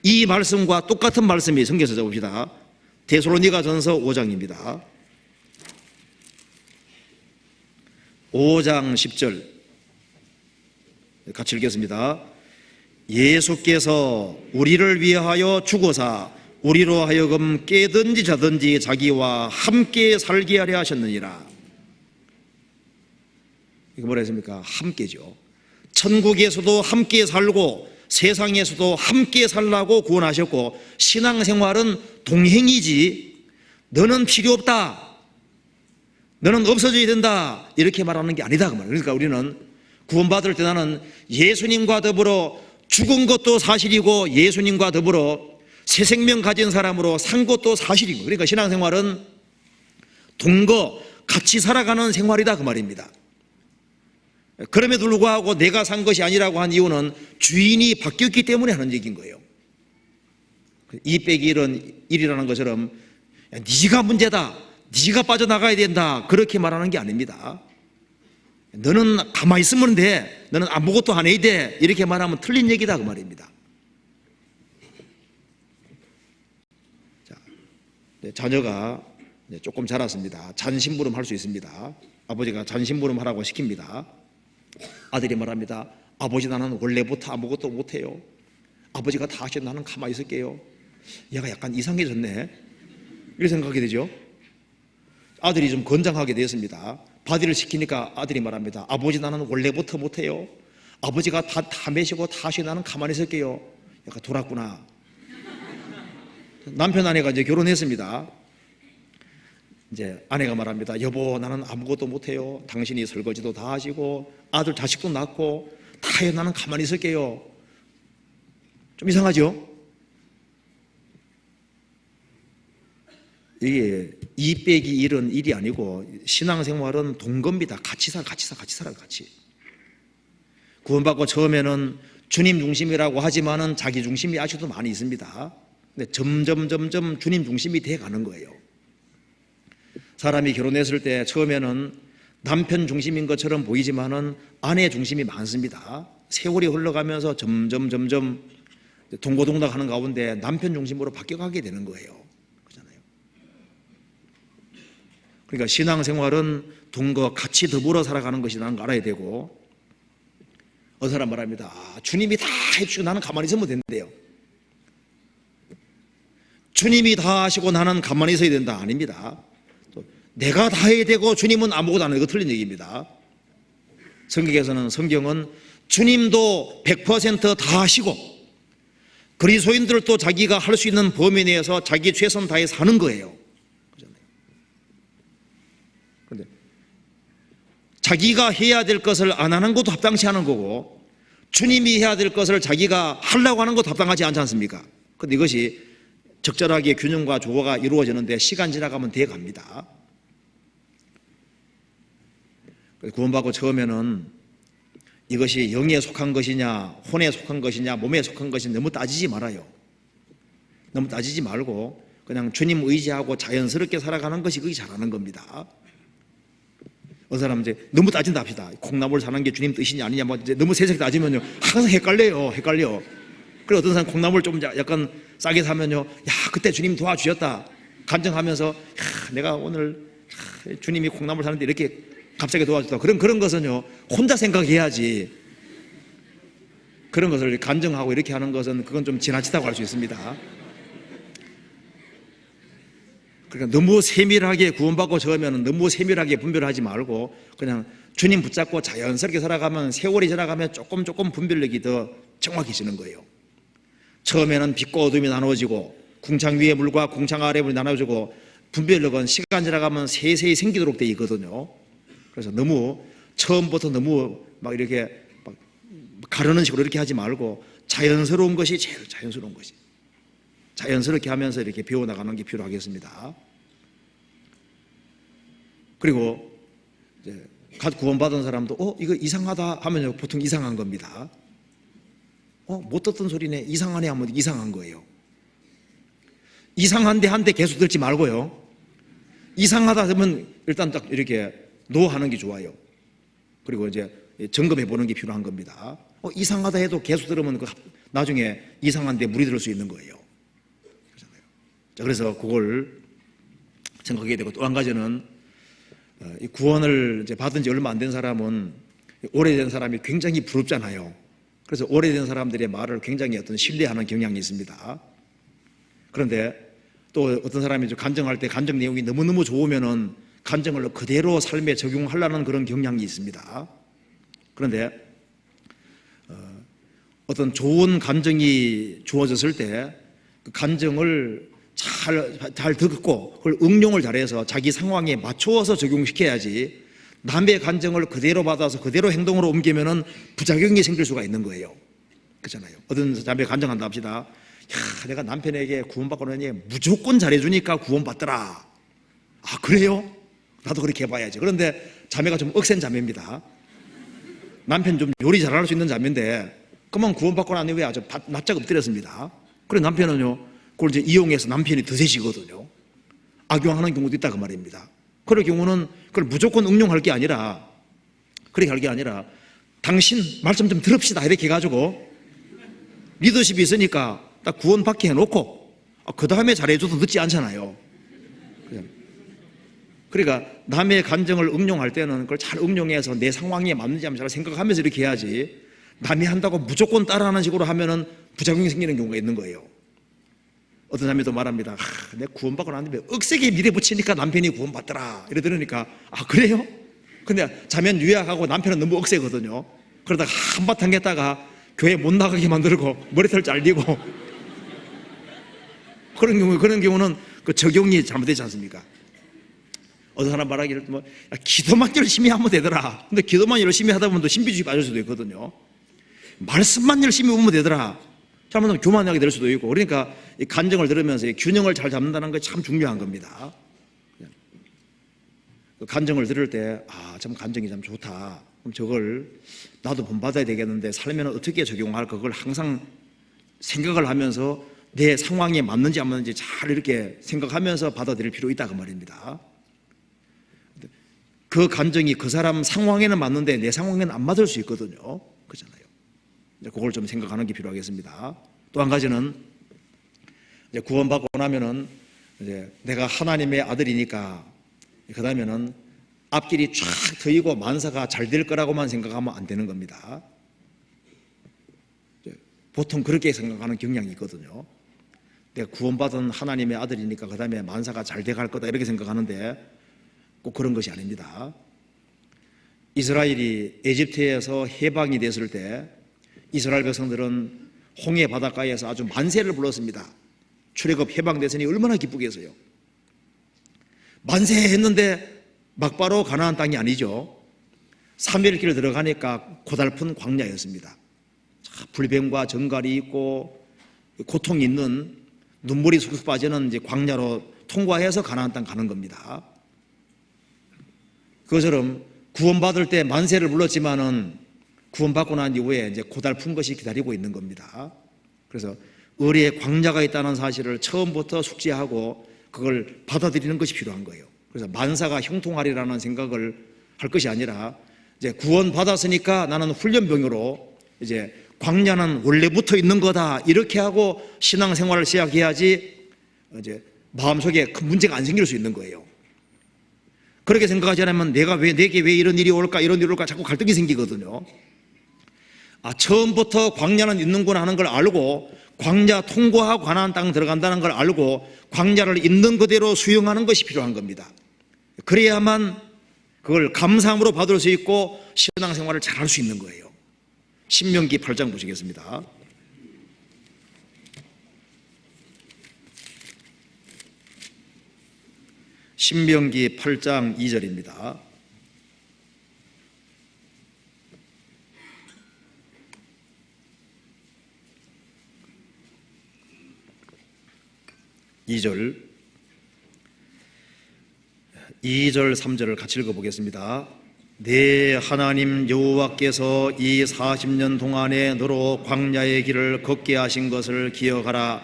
이 말씀과 똑같은 말씀이 성경에서 봅시다. 데살로니가전서 5장입니다. 5장 10절 같이 읽겠습니다. 예수께서 우리를 위하여 죽으사 우리로 하여금 깨든지 자든지 자기와 함께 살게 하려 하셨느니라. 이거 뭐라 했습니까? 함께죠. 천국에서도 함께 살고 세상에서도 함께 살라고 구원하셨고, 신앙생활은 동행이지 너는 필요 없다, 너는 없어져야 된다 이렇게 말하는 게 아니다 그 말이에요. 그러니까 우리는 구원받을 때 나는 예수님과 더불어 죽은 것도 사실이고 예수님과 더불어 새 생명 가진 사람으로 산 것도 사실이고, 그러니까 신앙생활은 동거 같이 살아가는 생활이다 그 말입니다. 그럼에도 불구하고 내가 산 것이 아니라고 한 이유는 주인이 바뀌었기 때문에 하는 얘기인 거예요. 2 빼기 1은 1이라는 것처럼 네가 문제다, 네가 빠져나가야 된다 그렇게 말하는 게 아닙니다. 너는 가만히 있으면 돼, 너는 아무것도 안 해야 돼 이렇게 말하면 틀린 얘기다 그 말입니다. 자, 자녀가 조금 자랐습니다. 잔심부름 할 수 있습니다. 아버지가 잔심부름 하라고 시킵니다. 아들이 말합니다. 아버지 나는 원래부터 아무것도 못해요. 아버지가 다 하셔도 나는 가만히 있을게요. 얘가 약간 이상해졌네. 이렇게 생각하게 되죠. 아들이 좀 건장하게 되었습니다. 바디를 시키니까 아들이 말합니다. 아버지, 나는 원래부터 못해요. 아버지가 다 매시고 다 하시고 나는 가만히 있을게요. 약간 돌았구나. 남편 아내가 이제 결혼했습니다. 이제 아내가 말합니다. 여보, 나는 아무것도 못해요. 당신이 설거지도 다 하시고 아들 자식도 낳고 다 해요. 나는 가만히 있을게요. 좀 이상하죠? 이게 2 빼기 1은 1이 아니고 신앙생활은 동겁니다. 같이 살아요. 같이. 구원받고 처음에는 주님 중심이라고 하지만은 자기 중심이 아직도 많이 있습니다. 근데 점점 주님 중심이 돼 가는 거예요. 사람이 결혼했을 때 처음에는 남편 중심인 것처럼 보이지만은 아내 중심이 많습니다. 세월이 흘러가면서 점점 동고동락 하는 가운데 남편 중심으로 바뀌어가게 되는 거예요. 그렇잖아요. 그러니까 신앙생활은 동거 같이 더불어 살아가는 것이라는 걸 알아야 되고, 어느 사람 말합니다. 주님이 다 해주시고 나는 가만히 있으면 된대요. 주님이 다 하시고 나는 가만히 있어야 된다. 아닙니다. 내가 다 해야 되고 주님은 아무것도 안 해요. 이거 틀린 얘기입니다. 성경은 주님도 100% 다 하시고 그리스도인들도 자기가 할 수 있는 범위 내에서 자기 최선 다해 사는 거예요. 그런데 자기가 해야 될 것을 안 하는 것도 합당치 않은 거고 주님이 해야 될 것을 자기가 하려고 하는 것도 합당하지 않지 않습니까? 그런데 이것이 적절하게 균형과 조화가 이루어지는데 시간 지나가면 돼 갑니다. 구원받고 처음에는 이것이 영에 속한 것이냐 혼에 속한 것이냐 몸에 속한 것이냐 너무 따지지 말아요. 너무 따지지 말고 그냥 주님 의지하고 자연스럽게 살아가는 것이 그게 잘하는 겁니다. 어느 사람은 이제 너무 따진다 합시다. 콩나물 사는 게 주님 뜻이냐 아니냐 뭐 이제 너무 세세하게 따지면요 항상 헷갈려. 그리고 어떤 사람 콩나물 좀 약간 싸게 사면요 야 그때 주님 도와주셨다 간증하면서 야 내가 오늘 주님이 콩나물 사는데 이렇게 갑자기 도와줬다. 그런 것은요 혼자 생각해야지. 그런 것을 간증하고 이렇게 하는 것은 그건 좀 지나치다고 할 수 있습니다. 그러니까 너무 세밀하게 구원받고 처음에는 너무 세밀하게 분별하지 말고 그냥 주님 붙잡고 자연스럽게 살아가면 세월이 지나가면 조금 분별력이 더 정확해지는 거예요. 처음에는 빛과 어둠이 나눠지고 궁창 위의 물과 궁창 아래의 물이 나눠지고 분별력은 시간 지나가면 세세히 생기도록 되어 있거든요. 그래서 너무 처음부터 너무 막 이렇게 막 가르는 식으로 이렇게 하지 말고 자연스러운 것이 제일 자연스러운 것이 자연스럽게 하면서 이렇게 배워나가는 게 필요하겠습니다. 그리고 이제 갓 구원받은 사람도 이거 이상하다 하면 보통 이상한 겁니다. 못 듣던 소리네 이상하네 하면 이상한 거예요. 이상한데 한데 계속 듣지 말고요. 이상하다 하면 일단 딱 이렇게 노하는 게 좋아요. 그리고 이제 점검해 보는 게 필요한 겁니다. 이상하다 해도 계속 들으면 나중에 이상한데 물이 들 수 있는 거예요. 그렇잖아요. 자, 그래서 그걸 생각하게 되고 또 한 가지는 이 구원을 이제 받은 지 얼마 안 된 사람은 오래된 사람이 굉장히 부럽잖아요. 그래서 오래된 사람들의 말을 굉장히 신뢰하는 경향이 있습니다. 그런데 또 어떤 사람이 간증할 때 간증 내용이 너무너무 좋으면은 간증을 그대로 삶에 적용하려는 그런 경향이 있습니다. 그런데 어떤 좋은 간증이 주어졌을 때 그 간증을 잘 듣고 그걸 응용을 잘해서 자기 상황에 맞추어서 적용시켜야지 남의 간증을 그대로 받아서 그대로 행동으로 옮기면은 부작용이 생길 수가 있는 거예요. 그렇잖아요. 어떤 사람이 간증한다 합시다. 야, 내가 남편에게 구원받고 나니 무조건 잘해주니까 구원받더라. 아, 그래요? 나도 그렇게 해봐야지. 그런데 자매가 좀 억센 자매입니다. 남편 좀 요리 잘할 수 있는 자매인데 그만 구원받고 나니 왜 아주 납작 엎드렸습니다. 그래 남편은요 그걸 이제 이용해서 남편이 더 세지거든요. 악용하는 경우도 있다 그 말입니다. 그럴 경우는 그걸 무조건 응용할 게 아니라 그렇게 할 게 아니라 당신 말씀 좀 들읍시다 이렇게 해가지고 리더십이 있으니까 딱 구원받게 해놓고 그 다음에 잘해줘도 늦지 않잖아요. 그러니까 남의 간증을 응용할 때는 그걸 잘 응용해서 내 상황에 맞는지 한번 잘 생각하면서 이렇게 해야지 남이 한다고 무조건 따라하는 식으로 하면은 부작용이 생기는 경우가 있는 거예요. 어떤 사람이 또 말합니다. 내가 구원받고 났는데 억세게 밀어붙이니까 남편이 구원받더라. 이래 들으니까 그래요? 근데 자면 유약하고 남편은 너무 억세거든요. 그러다가 한바탕 했다가 교회 못 나가게 만들고 머리털 잘리고 그런 경우는 그 적용이 잘못되지 않습니까? 어떤 사람 말하기를 기도만 열심히 하면 되더라. 근데 기도만 열심히 하다 보면 또 신비주의 빠질 수도 있거든요. 말씀만 열심히 보면 되더라. 잘못하면 교만하게 될 수도 있고. 그러니까 이 간증을 들으면서 균형을 잘 잡는다는 게 참 중요한 겁니다. 그 간증을 들을 때 참 간증이 참 좋다. 그럼 저걸 나도 본받아야 되겠는데 살면 어떻게 적용할까, 그걸 항상 생각을 하면서 내 상황에 맞는지 안 맞는지 잘 이렇게 생각하면서 받아들일 필요 있다 그 말입니다. 그 간증이 그 사람 상황에는 맞는데 내 상황에는 안 맞을 수 있거든요. 그렇잖아요. 그걸 좀 생각하는 게 필요하겠습니다. 또 한 가지는 이제 구원받고 나면은 이제 내가 하나님의 아들이니까 그 다음에는 앞길이 쫙 트이고 만사가 잘 될 거라고만 생각하면 안 되는 겁니다. 보통 그렇게 생각하는 경향이 있거든요. 내가 구원받은 하나님의 아들이니까 그 다음에 만사가 잘 돼갈 거다 이렇게 생각하는데 꼭 그런 것이 아닙니다. 이스라엘이 에집트에서 해방이 됐을 때 이스라엘 백성들은 홍해 바닷가에서 아주 만세를 불렀습니다. 출애굽 해방됐으니 얼마나 기쁘겠어요. 만세했는데 막바로 가나안 땅이 아니죠. 3일 길 들어가니까 고달픈 광야였습니다. 불뱀과 정갈이 있고 고통이 있는 눈물이 쑥쑥 빠지는 이제 광야로 통과해서 가나안 땅 가는 겁니다. 그것처럼 구원받을 때 만세를 불렀지만은 구원받고 난 이후에 이제 고달픈 것이 기다리고 있는 겁니다. 그래서 의리의 광야가 있다는 사실을 처음부터 숙지하고 그걸 받아들이는 것이 필요한 거예요. 그래서 만사가 형통하리라는 생각을 할 것이 아니라 이제 구원받았으니까 나는 훈련병으로 이제 광야는 원래부터 있는 거다 이렇게 하고 신앙생활을 시작해야지 이제 마음속에 큰 문제가 안 생길 수 있는 거예요. 그렇게 생각하지 않으면 내게 왜 이런 일이 올까 이런 일이 올까 자꾸 갈등이 생기거든요. 처음부터 광야는 있는구나 하는 걸 알고 광야 통과하고 가나안 땅 들어간다는 걸 알고 광야를 있는 그대로 수용하는 것이 필요한 겁니다. 그래야만 그걸 감사함으로 받을 수 있고 신앙생활을 잘 할 수 있는 거예요. 신명기 8장 보시겠습니다. 신명기 8장 2절입니다. (2절) 2절 3절을 같이 읽어보겠습니다. 내 하나님 여호와께서 이 40년 동안에 너로 광야의 길을 걷게 하신 것을 기억하라.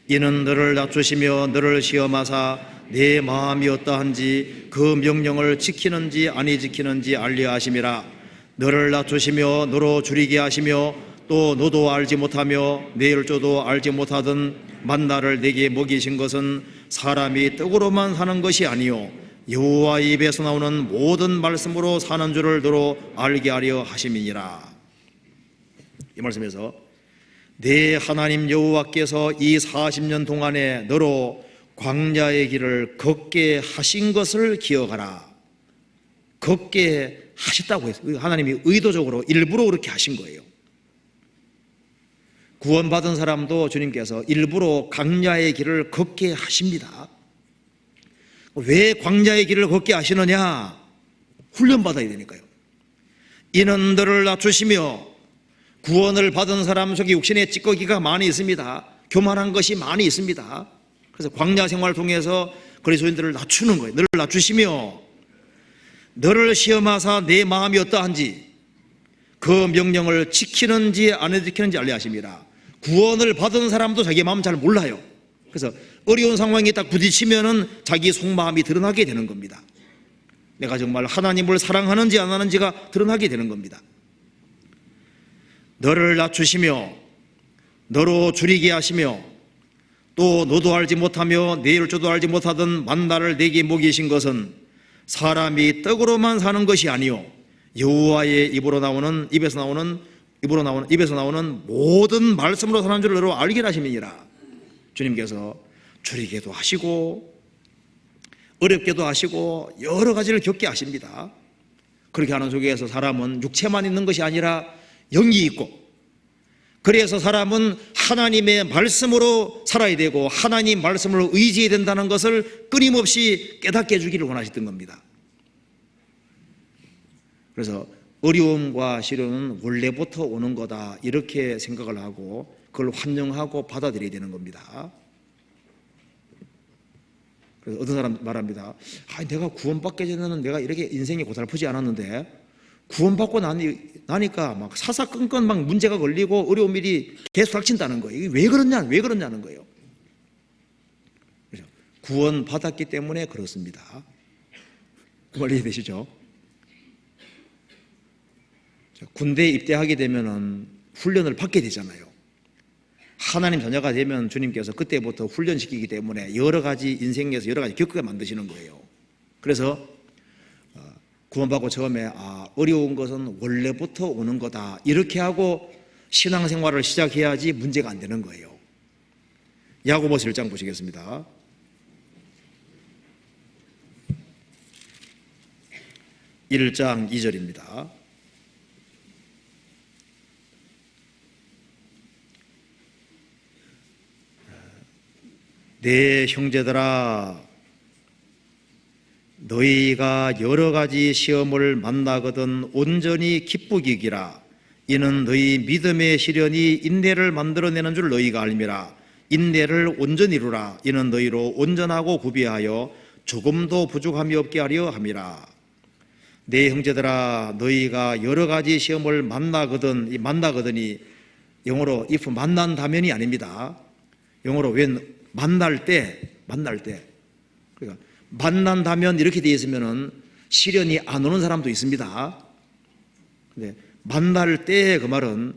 이는 너를 낮추시며 너를 시험하사 내 마음이 어떠한지 그 명령을 지키는지 아니 지키는지 알려 하심이라. 너를 낮추시며 너로 줄이게 하시며 또 너도 알지 못하며 내 열조도 알지 못하던 만나를 내게 먹이신 것은 사람이 떡으로만 사는 것이 아니요 여호와의 입에서 나오는 모든 말씀으로 사는 줄을 너로 알게 하려 하심이니라. 이 말씀에서 내 하나님 여호와께서 이 40년 동안에 너로 광야의 길을 걷게 하신 것을 기억하라. 걷게 하셨다고 했어요. 하나님이 의도적으로 일부러 그렇게 하신 거예요. 구원받은 사람도 주님께서 일부러 광야의 길을 걷게 하십니다. 왜 광야의 길을 걷게 하시느냐? 훈련받아야 되니까요. 이는 너를 낮추시며, 구원을 받은 사람 속에 육신의 찌꺼기가 많이 있습니다. 교만한 것이 많이 있습니다. 그래서 광야 생활을 통해서 그리스도인들을 낮추는 거예요. 너를 낮추시며 너를 시험하사 내 마음이 어떠한지 그 명령을 지키는지 안 지키는지 알려 하심이라. 구원을 받은 사람도 자기 마음 잘 몰라요. 그래서 어려운 상황에 딱 부딪히면은 자기 속마음이 드러나게 되는 겁니다. 내가 정말 하나님을 사랑하는지 안 하는지가 드러나게 되는 겁니다. 너를 낮추시며 너로 줄이게 하시며 또 너도 알지 못하며 내 열조도 알지 못하던 만나를 내게 먹이신 것은 사람이 떡으로만 사는 것이 아니요 여호와의 입에서 나오는 모든 말씀으로 사는 줄을 너로 알게 하심이니라. 주님께서 줄이게도 하시고 어렵게도 하시고 여러 가지를 겪게 하십니다. 그렇게 하는 속에서 사람은 육체만 있는 것이 아니라 영이 있고, 그래서 사람은 하나님의 말씀으로 살아야 되고 하나님 말씀을 의지해야 된다는 것을 끊임없이 깨닫게 해주기를 원하셨던 겁니다. 그래서 어려움과 시련은 원래부터 오는 거다, 이렇게 생각을 하고 그걸 환영하고 받아들여야 되는 겁니다. 그래서 어떤 사람 말합니다. 내가 구원받기 전에는 내가 이렇게 인생이 고달프지 않았는데 구원받고 나니까 막 사사건건 막 문제가 걸리고 어려운 일이 계속 닥친다는 거예요. 이게 왜 그러냐는 거예요. 그렇죠? 구원받았기 때문에 그렇습니다. 그 말 이해되시죠? 군대에 입대하게 되면은 훈련을 받게 되잖아요. 하나님 자녀가 되면 주님께서 그때부터 훈련시키기 때문에 여러 가지 인생에서 여러 가지 겪게 만드시는 거예요. 그래서 구원받고 처음에 어려운 것은 원래부터 오는 거다, 이렇게 하고 신앙생활을 시작해야지 문제가 안 되는 거예요. 야고보서 1장 보시겠습니다. 1장 2절입니다. 내 형제들아, 너희가 여러 가지 시험을 만나거든 온전히 기쁘게 여기라. 이는 너희 믿음의 시련이 인내를 만들어내는 줄 너희가 알미라. 인내를 온전히 이루라. 이는 너희로 온전하고 구비하여 조금도 부족함이 없게 하려 함이라. 내 형제들아, 너희가 여러 가지 시험을 만나거든, 이 만나거든이 영어로 if 만난다면이 아닙니다. 영어로 when 만날 때 그러니까 만난다면 이렇게 되어 있으면은 시련이 안 오는 사람도 있습니다. 근데 만날 때 그 말은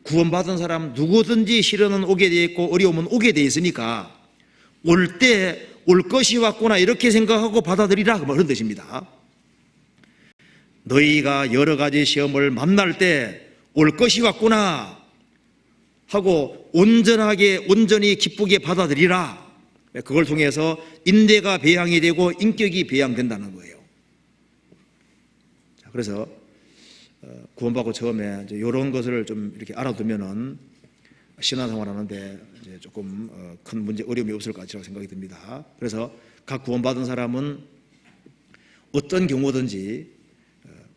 구원받은 사람 누구든지 시련은 오게 되어 있고 어려움은 오게 되어 있으니까 올 때 올 것이 왔구나, 이렇게 생각하고 받아들이라, 그런 뜻입니다. 너희가 여러 가지 시험을 만날 때 올 것이 왔구나 하고 온전히 기쁘게 받아들이라. 그걸 통해서 인내가 배양이 되고 인격이 배양된다는 거예요. 그래서 구원받고 처음에 이런 것을 좀 이렇게 알아두면은 신앙생활 하는데 이제 조금 큰 문제, 어려움이 없을 것 같이라고 생각이 듭니다. 그래서 각 구원받은 사람은 어떤 경우든지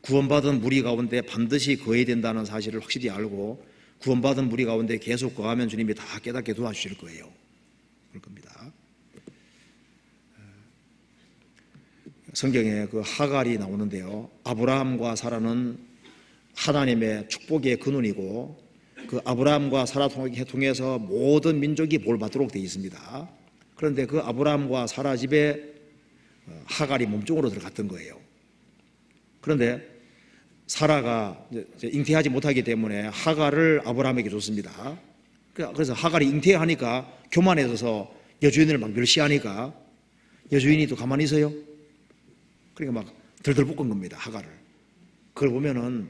구원받은 무리 가운데 반드시 거해야 된다는 사실을 확실히 알고 구원받은 무리 가운데 계속 거하면 주님이 다 깨닫게 도와주실 거예요. 그럴 겁니다. 성경에 그 하갈이 나오는데요, 아브라함과 사라는 하나님의 축복의 근원이고 그 아브라함과 사라 통해서 모든 민족이 복받도록 되어 있습니다. 그런데 그 아브라함과 사라 집에 하갈이 몸종으로 들어갔던 거예요. 그런데 사라가 이제 잉태하지 못하기 때문에 하갈을 아브라함에게 줬습니다. 그래서 하갈이 잉태하니까 교만해져서 여주인을 막 멸시하니까 여주인이 또 가만히 있어요. 그러니까 막 덜덜 볶은 겁니다, 하갈을. 그걸 보면은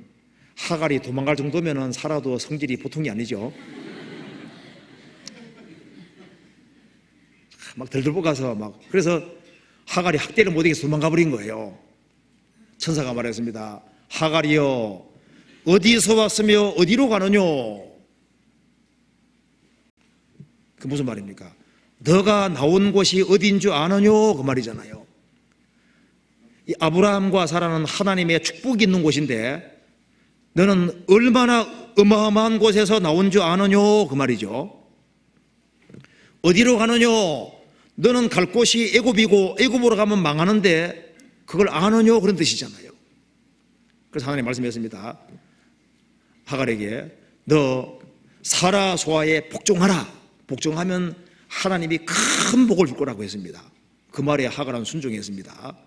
하갈이 도망갈 정도면은 사라도 성질이 보통이 아니죠. 막 덜덜 볶아서 막, 그래서 하갈이 학대를 못 이겨서 도망가 버린 거예요. 천사가 말했습니다. 하갈이여, 어디서 왔으며 어디로 가느뇨? 그 무슨 말입니까? 너가 나온 곳이 어디인 줄 아느뇨? 그 말이잖아요. 이 아브라함과 사라는 하나님의 축복이 있는 곳인데 너는 얼마나 어마어마한 곳에서 나온 줄 아느뇨? 그 말이죠. 어디로 가느뇨? 너는 갈 곳이 애굽이고 애굽으로 가면 망하는데 그걸 아느뇨? 그런 뜻이잖아요. 그래서 하나님 말씀했습니다. 하갈에게 너 사라 소아에 복종하라. 복종하면 하나님이 큰 복을 줄 거라고 했습니다. 그 말에 하갈은 순종했습니다.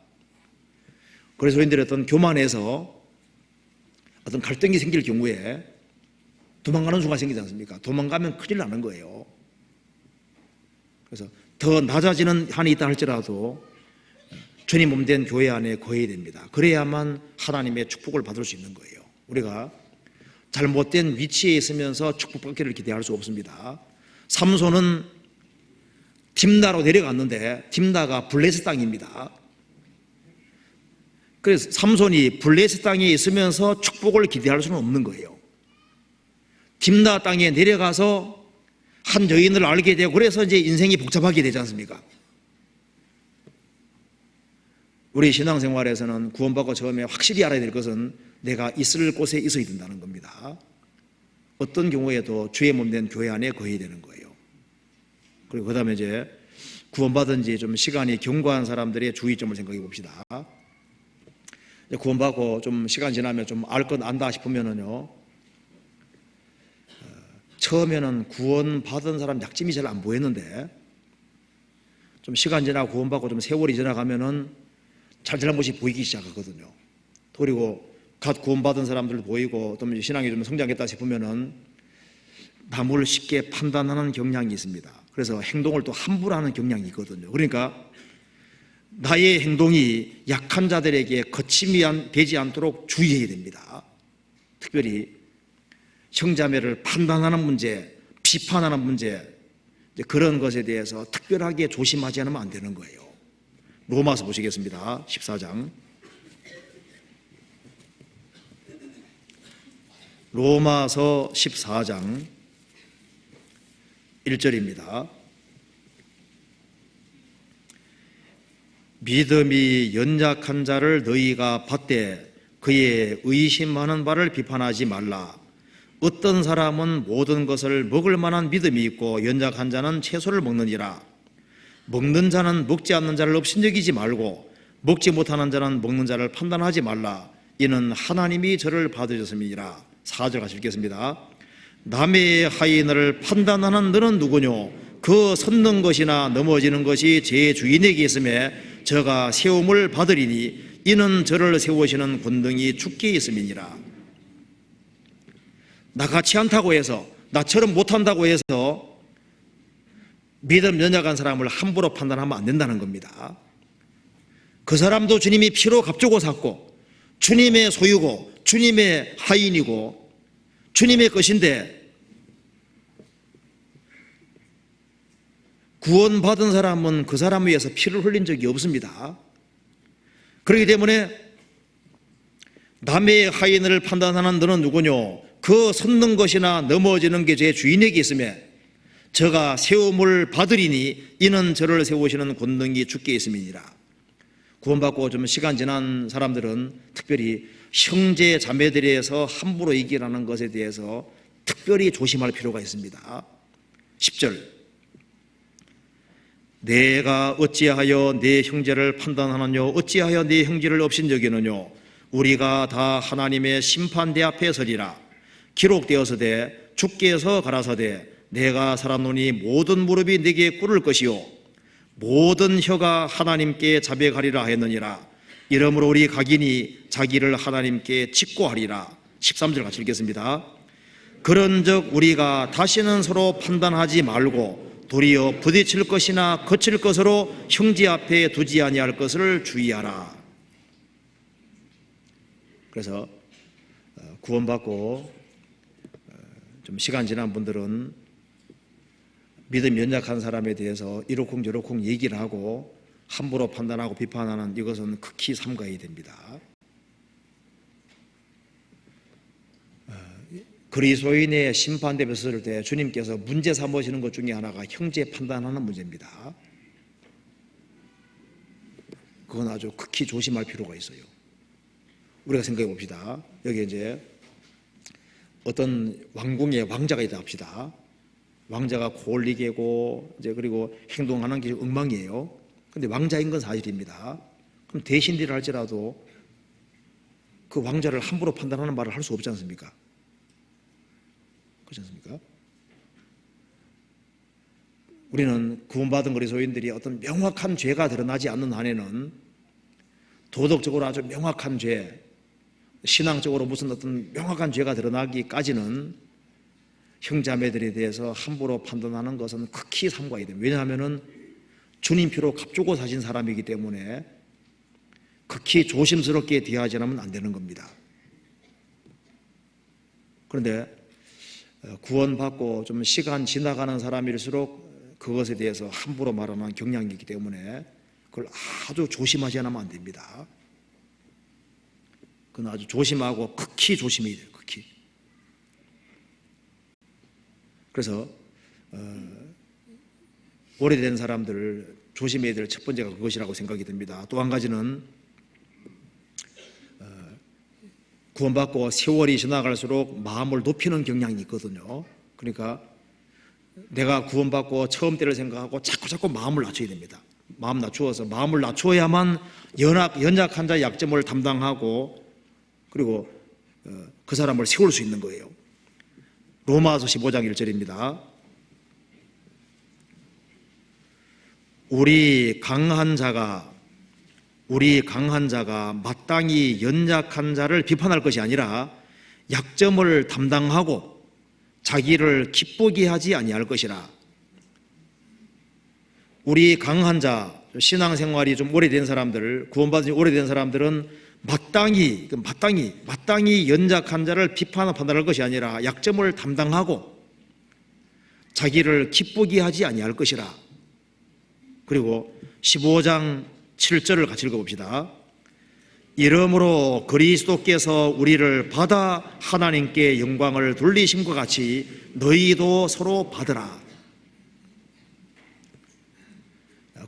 그래서 저희들이 어떤 교만해서 어떤 갈등이 생길 경우에 도망가는 수가 생기지 않습니까? 도망가면 큰일 나는 거예요. 그래서 더 낮아지는 한이 있다 할지라도 주님 몸된 교회 안에 거해야 됩니다. 그래야만 하나님의 축복을 받을 수 있는 거예요. 우리가 잘못된 위치에 있으면서 축복받기를 기대할 수 없습니다. 삼손은 딥나로 내려갔는데 딥나가 블레셋 땅입니다. 그래서 삼손이 블레셋 땅에 있으면서 축복을 기대할 수는 없는 거예요. 딥나 땅에 내려가서 한 여인을 알게 되고 그래서 이제 인생이 복잡하게 되지 않습니까? 우리 신앙생활에서는 구원받고 처음에 확실히 알아야 될 것은 내가 있을 곳에 있어야 된다는 겁니다. 어떤 경우에도 주의 몸된 교회 안에 거해야 되는 거예요. 그리고 그 다음에 이제 구원받은 지 좀 시간이 경과한 사람들의 주의점을 생각해 봅시다. 구원받고 좀 시간 지나면 좀 알 것 안다 싶으면은요, 처음에는 구원받은 사람 약점이 잘 안 보였는데 좀 시간 지나고 구원받고 좀 세월이 지나가면은 잘잘못이 보이기 시작하거든요. 그리고 갓 구원받은 사람들도 보이고 좀 신앙이 좀 성장했다 싶으면은 남을 쉽게 판단하는 경향이 있습니다. 그래서 행동을 또 함부로 하는 경향이 있거든요. 그러니까 나의 행동이 약한 자들에게 거침이 되지 않도록 주의해야 됩니다. 특별히 형제자매를 판단하는 문제, 비판하는 문제, 그런 것에 대해서 특별하게 조심하지 않으면 안 되는 거예요. 로마서 보시겠습니다. 14장. 로마서 14장 1절입니다. 믿음이 연약한 자를 너희가 받되 그의 의심하는 바를 비판하지 말라. 어떤 사람은 모든 것을 먹을 만한 믿음이 있고 연약한 자는 채소를 먹느니라. 먹는 자는 먹지 않는 자를 업신여기지 말고 먹지 못하는 자는 먹는 자를 판단하지 말라. 이는 하나님이 저를 받으셨음이니라. 4절 같이 읽겠습니다. 남의 하인을 판단하는 너는 누구뇨? 그 섰는 것이나 넘어지는 것이 제 주인에게 있음에 저가 세움을 받으리니 이는 저를 세우시는 권능이 주께 있음이니라. 나같이 않다고 해서, 나처럼 못한다고 해서 믿음 연약한 사람을 함부로 판단하면 안 된다는 겁니다. 그 사람도 주님이 피로 값주고 샀고 주님의 소유고 주님의 하인이고 주님의 것인데, 구원받은 사람은 그 사람을 위해서 피를 흘린 적이 없습니다. 그렇기 때문에 남의 하인을 판단하는 너는 누구뇨? 그 섰는 것이나 넘어지는 게 제 주인에게 있음에 저가 세움을 받으리니 이는 저를 세우시는 권능이 주께 있음이니라. 구원받고 좀 시간 지난 사람들은 특별히 형제 자매들에 대해서 함부로 얘기하는 것에 대해서 특별히 조심할 필요가 있습니다. 10절. 내가 어찌하여 내 형제를 판단하느뇨? 어찌하여 내 형제를 업신여기느뇨? 우리가 다 하나님의 심판대 앞에 서리라. 기록되어서되 주께서 가라사대 내가 살았노니 모든 무릎이 내게 꿇을 것이요 모든 혀가 하나님께 자백하리라 했느니라. 이러므로 우리 각인이 자기를 하나님께 직고하리라. 13절 같이 읽겠습니다. 그런즉 우리가 다시는 서로 판단하지 말고 도리어 부딪힐 것이나 거칠 것으로 형제 앞에 두지 아니할 것을 주의하라. 그래서 구원받고 좀 시간 지난 분들은 믿음이 연약한 사람에 대해서 이러쿵저러쿵 얘기를 하고 함부로 판단하고 비판하는 이것은 극히 삼가해야 됩니다. 그리스도인의 심판대에 섰을 때 주님께서 문제 삼으시는 것 중에 하나가 형제 판단하는 문제입니다. 그건 아주 극히 조심할 필요가 있어요. 우리가 생각해 봅시다. 여기 이제 어떤 왕궁의 왕자가 있다 합시다. 왕자가 곤리개고 이제 그리고 행동하는 게 엉망이에요. 근데 왕자인 건 사실입니다. 그럼 대신들을 할지라도 그 왕자를 함부로 판단하는 말을 할 수 없지 않습니까? 그렇지 않습니까? 우리는 구원받은 그리스도인들이 어떤 명확한 죄가 드러나지 않는 한에는 도덕적으로 아주 명확한 죄, 신앙적으로 무슨 어떤 명확한 죄가 드러나기까지는 형제자매들에 대해서 함부로 판단하는 것은 극히 삼가해야 됩니다. 왜냐하면 주님 피로 값주고 사신 사람이기 때문에 극히 조심스럽게 대하지 않으면 안 되는 겁니다. 그런데 구원받고 좀 시간 지나가는 사람일수록 그것에 대해서 함부로 말하는 경향이 있기 때문에 그걸 아주 조심하지 않으면 안 됩니다. 그건 아주 조심하고 극히 조심해야 돼요. 극히. 그래서 오래된 사람들 조심해야 될 첫 번째가 그것이라고 생각이 듭니다. 또 한 가지는 구원받고 세월이 지나갈수록 마음을 높이는 경향이 있거든요. 그러니까 내가 구원받고 처음 때를 생각하고 자꾸 마음을 낮춰야 됩니다. 마음 낮추어서 마음을 낮춰야만 연약한 자의 약점을 담당하고 그리고 그 사람을 세울 수 있는 거예요. 로마서 15장 1절입니다. 우리 강한 자가 마땅히 연약한 자를 비판할 것이 아니라 약점을 담당하고 자기를 기쁘게 하지 아니할 것이라. 우리 강한 자, 신앙생활이 좀 오래된 사람들, 구원받은 지 오래된 사람들은 마땅히 연약한 자를 비판하고 판단할 것이 아니라 약점을 담당하고 자기를 기쁘게 하지 아니할 것이라. 그리고 15장 7절을 같이 읽어봅시다. 이러므로 그리스도께서 우리를 받아 하나님께 영광을 돌리심과 같이 너희도 서로 받으라.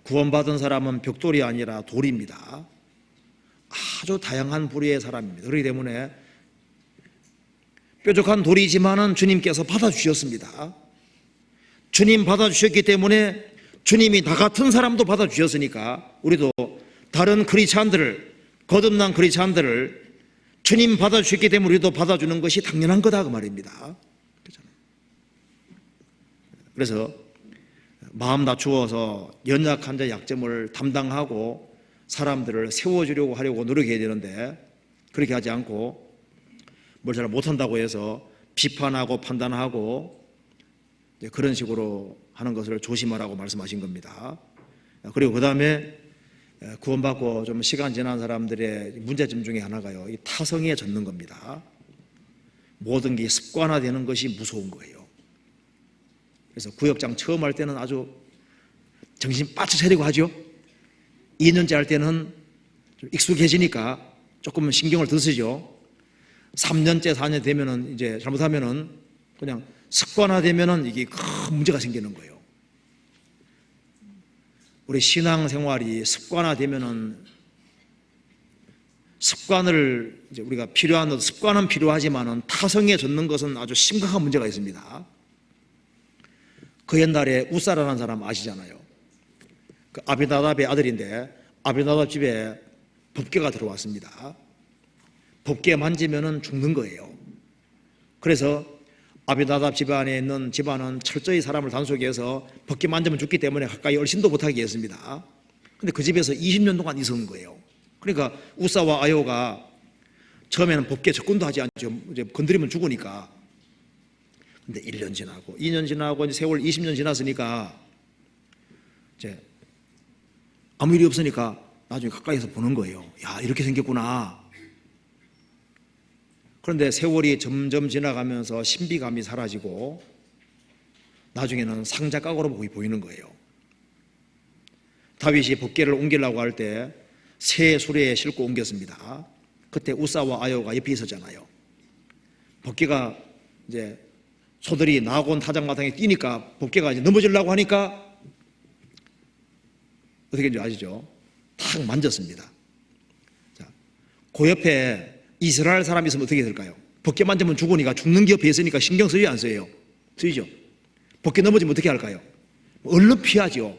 구원받은 사람은 벽돌이 아니라 돌입니다. 아주 다양한 부류의 사람입니다. 그렇기 때문에 뾰족한 돌이지만은 주님께서 받아주셨습니다. 주님 받아주셨기 때문에 주님이 나 같은 사람도 받아주셨으니까 우리도 다른 크리스찬들을, 거듭난 크리스찬들을 주님 받아주셨기 때문에 우리도 받아주는 것이 당연한 거다 그 말입니다. 그래서 마음 낮추어서 연약한 자의 약점을 담당하고 사람들을 세워주려고 하려고 노력해야 되는데 그렇게 하지 않고 뭘 잘 못한다고 해서 비판하고 판단하고 그런 식으로 하는 것을 조심하라고 말씀하신 겁니다. 그리고 그 다음에 구원받고 좀 시간 지난 사람들의 문제점 중에 하나가요, 이 타성에 젖는 겁니다. 모든 게 습관화되는 것이 무서운 거예요. 그래서 구역장 처음 할 때는 아주 정신 바짝 차리고 하죠. 2년째 할 때는 좀 익숙해지니까 조금 신경을 더 쓰죠. 3년째, 4년 되면은 이제 잘못하면은 그냥 습관화되면은 이게 큰 문제가 생기는 거예요. 우리 신앙생활이 습관화되면은 습관을 이제 우리가 필요한 습관은 필요하지만은 타성에 젖는 것은 아주 심각한 문제가 있습니다. 그 옛날에 우사라는 사람 아시잖아요. 그 아비나답의 아들인데 아비나답 집에 법궤가 들어왔습니다. 법궤 만지면은 죽는 거예요. 그래서 아비나답 집안에 있는 집안은 철저히 사람을 단속해서 법궤 만지면 죽기 때문에 가까이 얼씬도 못하게 했습니다. 근데 그 집에서 20년 동안 있었는 거예요. 그러니까 우사와 아요가 처음에는 법궤 접근도 하지 않죠. 이제 건드리면 죽으니까. 근데 1년 지나고 2년 지나고 이제 세월 20년 지났으니까 이제 아무 일이 없으니까 나중에 가까이서 보는 거예요. 야, 이렇게 생겼구나. 그런데 세월이 점점 지나가면서 신비감이 사라지고 나중에는 상자각으로 보이는 거예요. 다윗이 법궤를 옮기려고 할 때 새 수레에 싣고 옮겼습니다. 그때 우사와 아요가 옆에 있었잖아요. 법궤가 이제 소들이 나곤 타작마당에 뛰니까 법궤가 이제 넘어지려고 하니까 어떻게 했는지 아시죠? 탁 만졌습니다. 자, 그 옆에 이스라엘 사람이 있으면 어떻게 될까요? 법궤 만지면 죽으니까 죽는 게 옆에 있으니까 신경 쓰여 안 써요? 쓰이죠? 법궤 넘어지면 어떻게 할까요? 얼른 피하죠.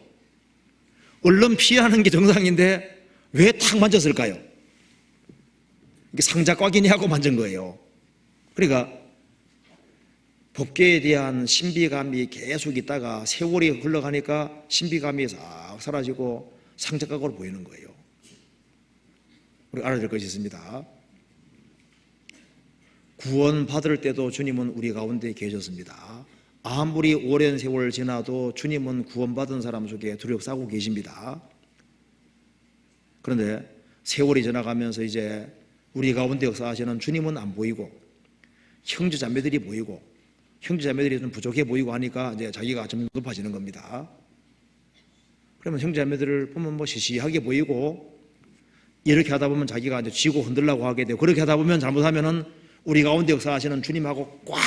얼른 피하는 게 정상인데 왜 탁 만졌을까요? 이게 상자 꽉이니 하고 만진 거예요. 그러니까 법궤에 대한 신비감이 계속 있다가 세월이 흘러가니까 신비감이 싹 사라지고 상자각으로 보이는 거예요. 우리가 알아야 될 것이 있습니다. 구원받을 때도 주님은 우리 가운데 계셨습니다. 아무리 오랜 세월 지나도 주님은 구원받은 사람 속에 두렵싸고 계십니다. 그런데 세월이 지나가면서 이제 우리 가운데 역사하시는 주님은 안 보이고 형제자매들이 보이고 형제자매들이 좀 부족해 보이고 하니까 이제 자기가 좀 높아지는 겁니다. 그러면 형제자매들을 보면 뭐 시시하게 보이고, 이렇게 하다 보면 자기가 이제 쥐고 흔들려고 하게 되고, 그렇게 하다 보면 잘못하면은 우리 가운데 역사하시는 주님하고 꽉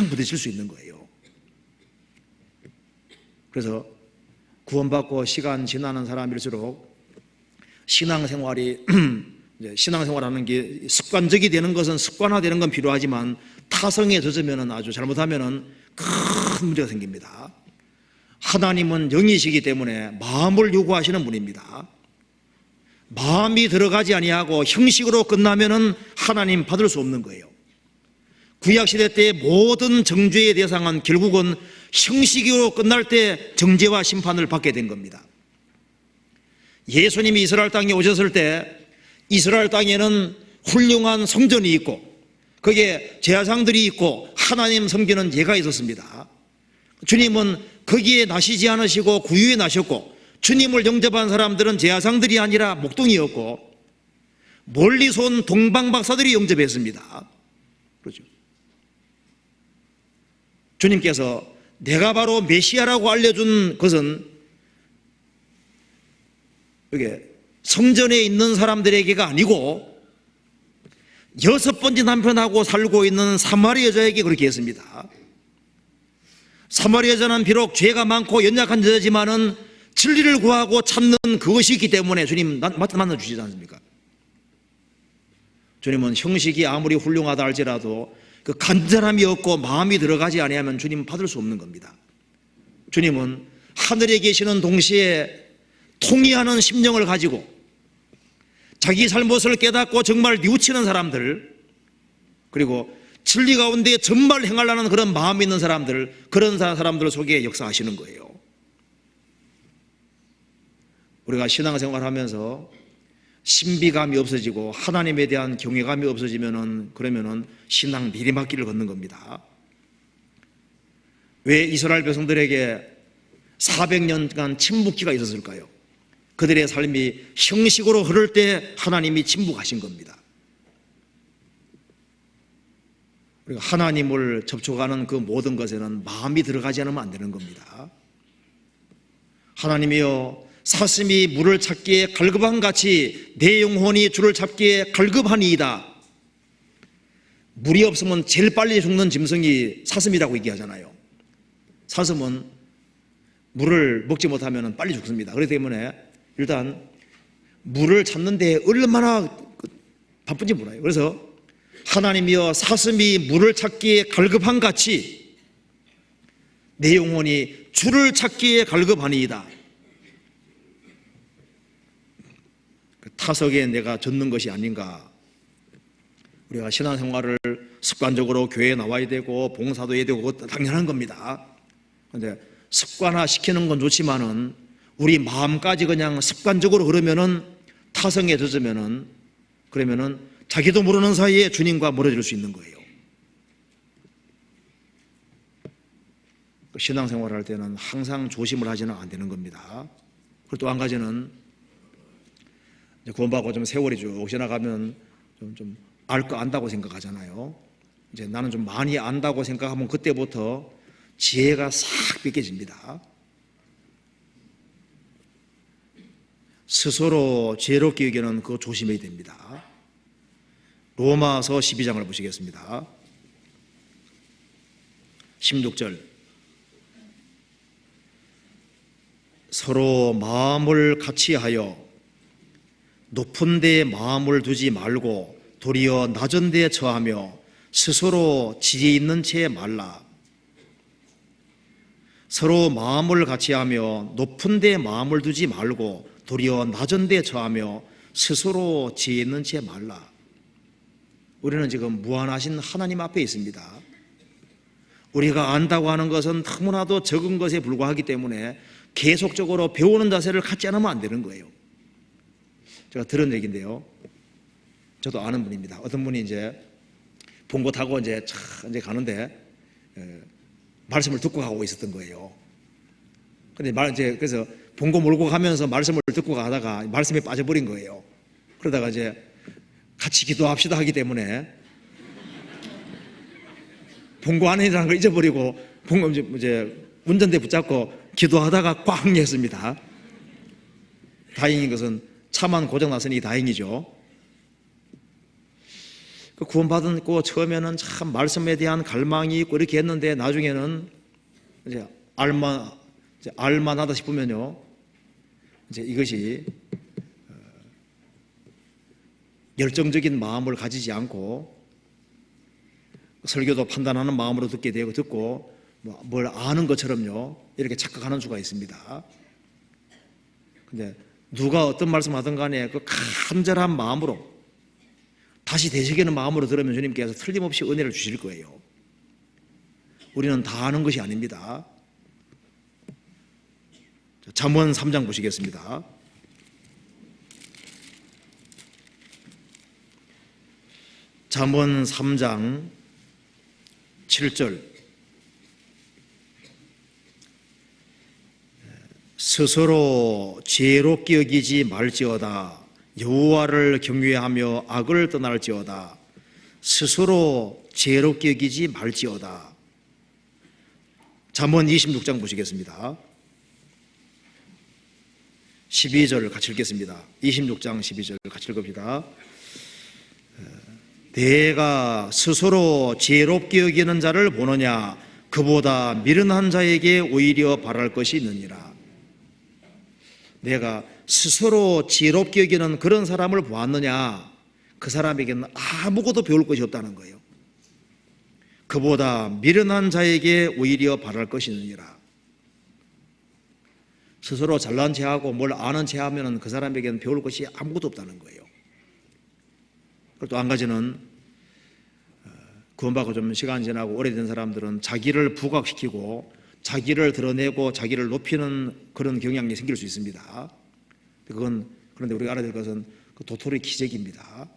부딪힐 수 있는 거예요. 그래서 구원받고 시간 지나는 사람일수록 신앙생활이 이제 신앙생활하는 게 습관적이 되는 것은, 습관화되는 건 필요하지만 타성에 젖으면은, 아주 잘못하면은 큰 문제가 생깁니다. 하나님은 영이시기 때문에 마음을 요구하시는 분입니다. 마음이 들어가지 아니하고 형식으로 끝나면은 하나님 받을 수 없는 거예요. 구약시대 때 모든 정죄의 대상은 결국은 형식으로 끝날 때 정죄와 심판을 받게 된 겁니다. 예수님이 이스라엘 땅에 오셨을 때 이스라엘 땅에는 훌륭한 성전이 있고 거기에 제사장들이 있고 하나님 섬기는 예가 있었습니다. 주님은 거기에 나시지 않으시고 구유에 나셨고, 주님을 영접한 사람들은 제사장들이 아니라 목동이었고 멀리서 온 동방박사들이 영접했습니다. 그렇죠. 주님께서 내가 바로 메시아라고 알려준 것은 이게 성전에 있는 사람들에게가 아니고 6번째 남편하고 살고 있는 사마리아 여자에게 그렇게 했습니다. 사마리아 여자는 비록 죄가 많고 연약한 여자지만은 진리를 구하고 찾는 그것이 있기 때문에 주님 만나주시지 않습니까? 주님은 형식이 아무리 훌륭하다 할지라도 그 간절함이 없고 마음이 들어가지 아니하면 주님 받을 수 없는 겁니다. 주님은 하늘에 계시는 동시에 통이하는 심령을 가지고 자기 잘못을 깨닫고 정말 뉘우치는 사람들, 그리고 진리 가운데 정말 행하려는 그런 마음이 있는 사람들, 그런 사람들 속에 역사하시는 거예요. 우리가 신앙생활 하면서 신비감이 없어지고 하나님에 대한 경외감이 없어지면은, 그러면은 신앙 내리막길을 걷는 겁니다. 왜 이스라엘 백성들에게 400년간 침묵기가 있었을까요? 그들의 삶이 형식으로 흐를 때 하나님이 침묵하신 겁니다. 우리가 하나님을 접촉하는 그 모든 것에는 마음이 들어가지 않으면 안 되는 겁니다. 하나님이여, 사슴이 물을 찾기에 갈급한 같이 내 영혼이 주를 찾기에 갈급하니이다. 물이 없으면 제일 빨리 죽는 짐승이 사슴이라고 얘기하잖아요. 사슴은 물을 먹지 못하면 빨리 죽습니다. 그렇기 때문에 일단 물을 찾는 데 얼마나 바쁜지 몰라요. 그래서 하나님이여, 사슴이 물을 찾기에 갈급한 같이 내 영혼이 주를 찾기에 갈급하니이다. 타석에 내가 젖는 것이 아닌가. 우리가 신앙생활을 습관적으로 교회에 나와야 되고 봉사도 해야 되고 그것도 당연한 겁니다. 그런데 습관화 시키는 건 좋지만은 우리 마음까지 그냥 습관적으로 흐르면은, 타성에 젖으면은, 그러면은 자기도 모르는 사이에 주님과 멀어질 수 있는 거예요. 신앙생활을 할 때는 항상 조심을 하지는 안 되는 겁니다. 그리고 또 한 가지는, 구원받고 좀 세월이 쭉 지나가면 좀 알 거 안다고 생각하잖아요. 이제 나는 좀 많이 안다고 생각하면 그때부터 지혜가 싹 뺏겨집니다. 스스로 지혜롭게 여기는 그거 조심해야 됩니다. 로마서 12장을 보시겠습니다. 16절. 서로 마음을 같이하여 높은 데에 마음을 두지 말고 도리어 낮은 데에 처하며 스스로 지혜 있는 채 말라. 서로 마음을 같이하며 높은 데에 마음을 두지 말고 도리어 낮은 데에 처하며 스스로 지혜 있는 채 말라. 우리는 지금 무한하신 하나님 앞에 있습니다. 우리가 안다고 하는 것은 너무나도 적은 것에 불과하기 때문에 계속적으로 배우는 자세를 갖지 않으면 안 되는 거예요. 제가 들은 얘기인데요. 저도 아는 분입니다. 어떤 분이 이제 봉고 타고 이제 가는데 말씀을 듣고 가고 있었던 거예요. 근데 그래서 봉고 몰고 가면서 말씀을 듣고 가다가 말씀에 빠져버린 거예요. 그러다가 이제 같이 기도합시다 하기 때문에 봉고 안에 있는 걸 잊어버리고 봉고 이제 운전대 붙잡고 기도하다가 꽝 했습니다. 다행인 것은 차만 고장났으니 다행이죠. 그 구원받은 거 처음에는 참 말씀에 대한 갈망이 있고 이렇게 했는데 나중에는 이제 알만하다 싶으면요, 이제 이것이 열정적인 마음을 가지지 않고 설교도 판단하는 마음으로 듣게 되고 듣고 뭘 아는 것처럼요 이렇게 착각하는 수가 있습니다. 근데 누가 어떤 말씀하든 간에 그 간절한 마음으로 다시 되새기는 마음으로 들으면 주님께서 틀림없이 은혜를 주실 거예요. 우리는 다 아는 것이 아닙니다. 잠언 3장 보시겠습니다. 잠언 3장 7절. 스스로 지혜롭게 여기지 말지어다. 여호와를 경외하며 악을 떠날지어다. 스스로 지혜롭게 여기지 말지어다. 잠언 26장 보시겠습니다. 12절 같이 읽겠습니다. 26장 12절 같이 읽읍니다. 내가 스스로 지혜롭게 여기는 자를 보느냐? 그보다 미련한 자에게 오히려 바랄 것이 있느니라. 내가 스스로 지혜롭게 여기는 그런 사람을 보았느냐? 그 사람에게는 아무것도 배울 것이 없다는 거예요. 그보다 미련한 자에게 오히려 바랄 것이 있느니라. 스스로 잘난 체하고 뭘 아는 체하면 그 사람에게는 배울 것이 아무것도 없다는 거예요. 그리고 또 한 가지는 구원받고 좀 시간이 지나고 오래된 사람들은 자기를 부각시키고 자기를 드러내고 자기를 높이는 그런 경향이 생길 수 있습니다. 그런데 우리가 알아야 될 것은 그 도토리 기적입니다.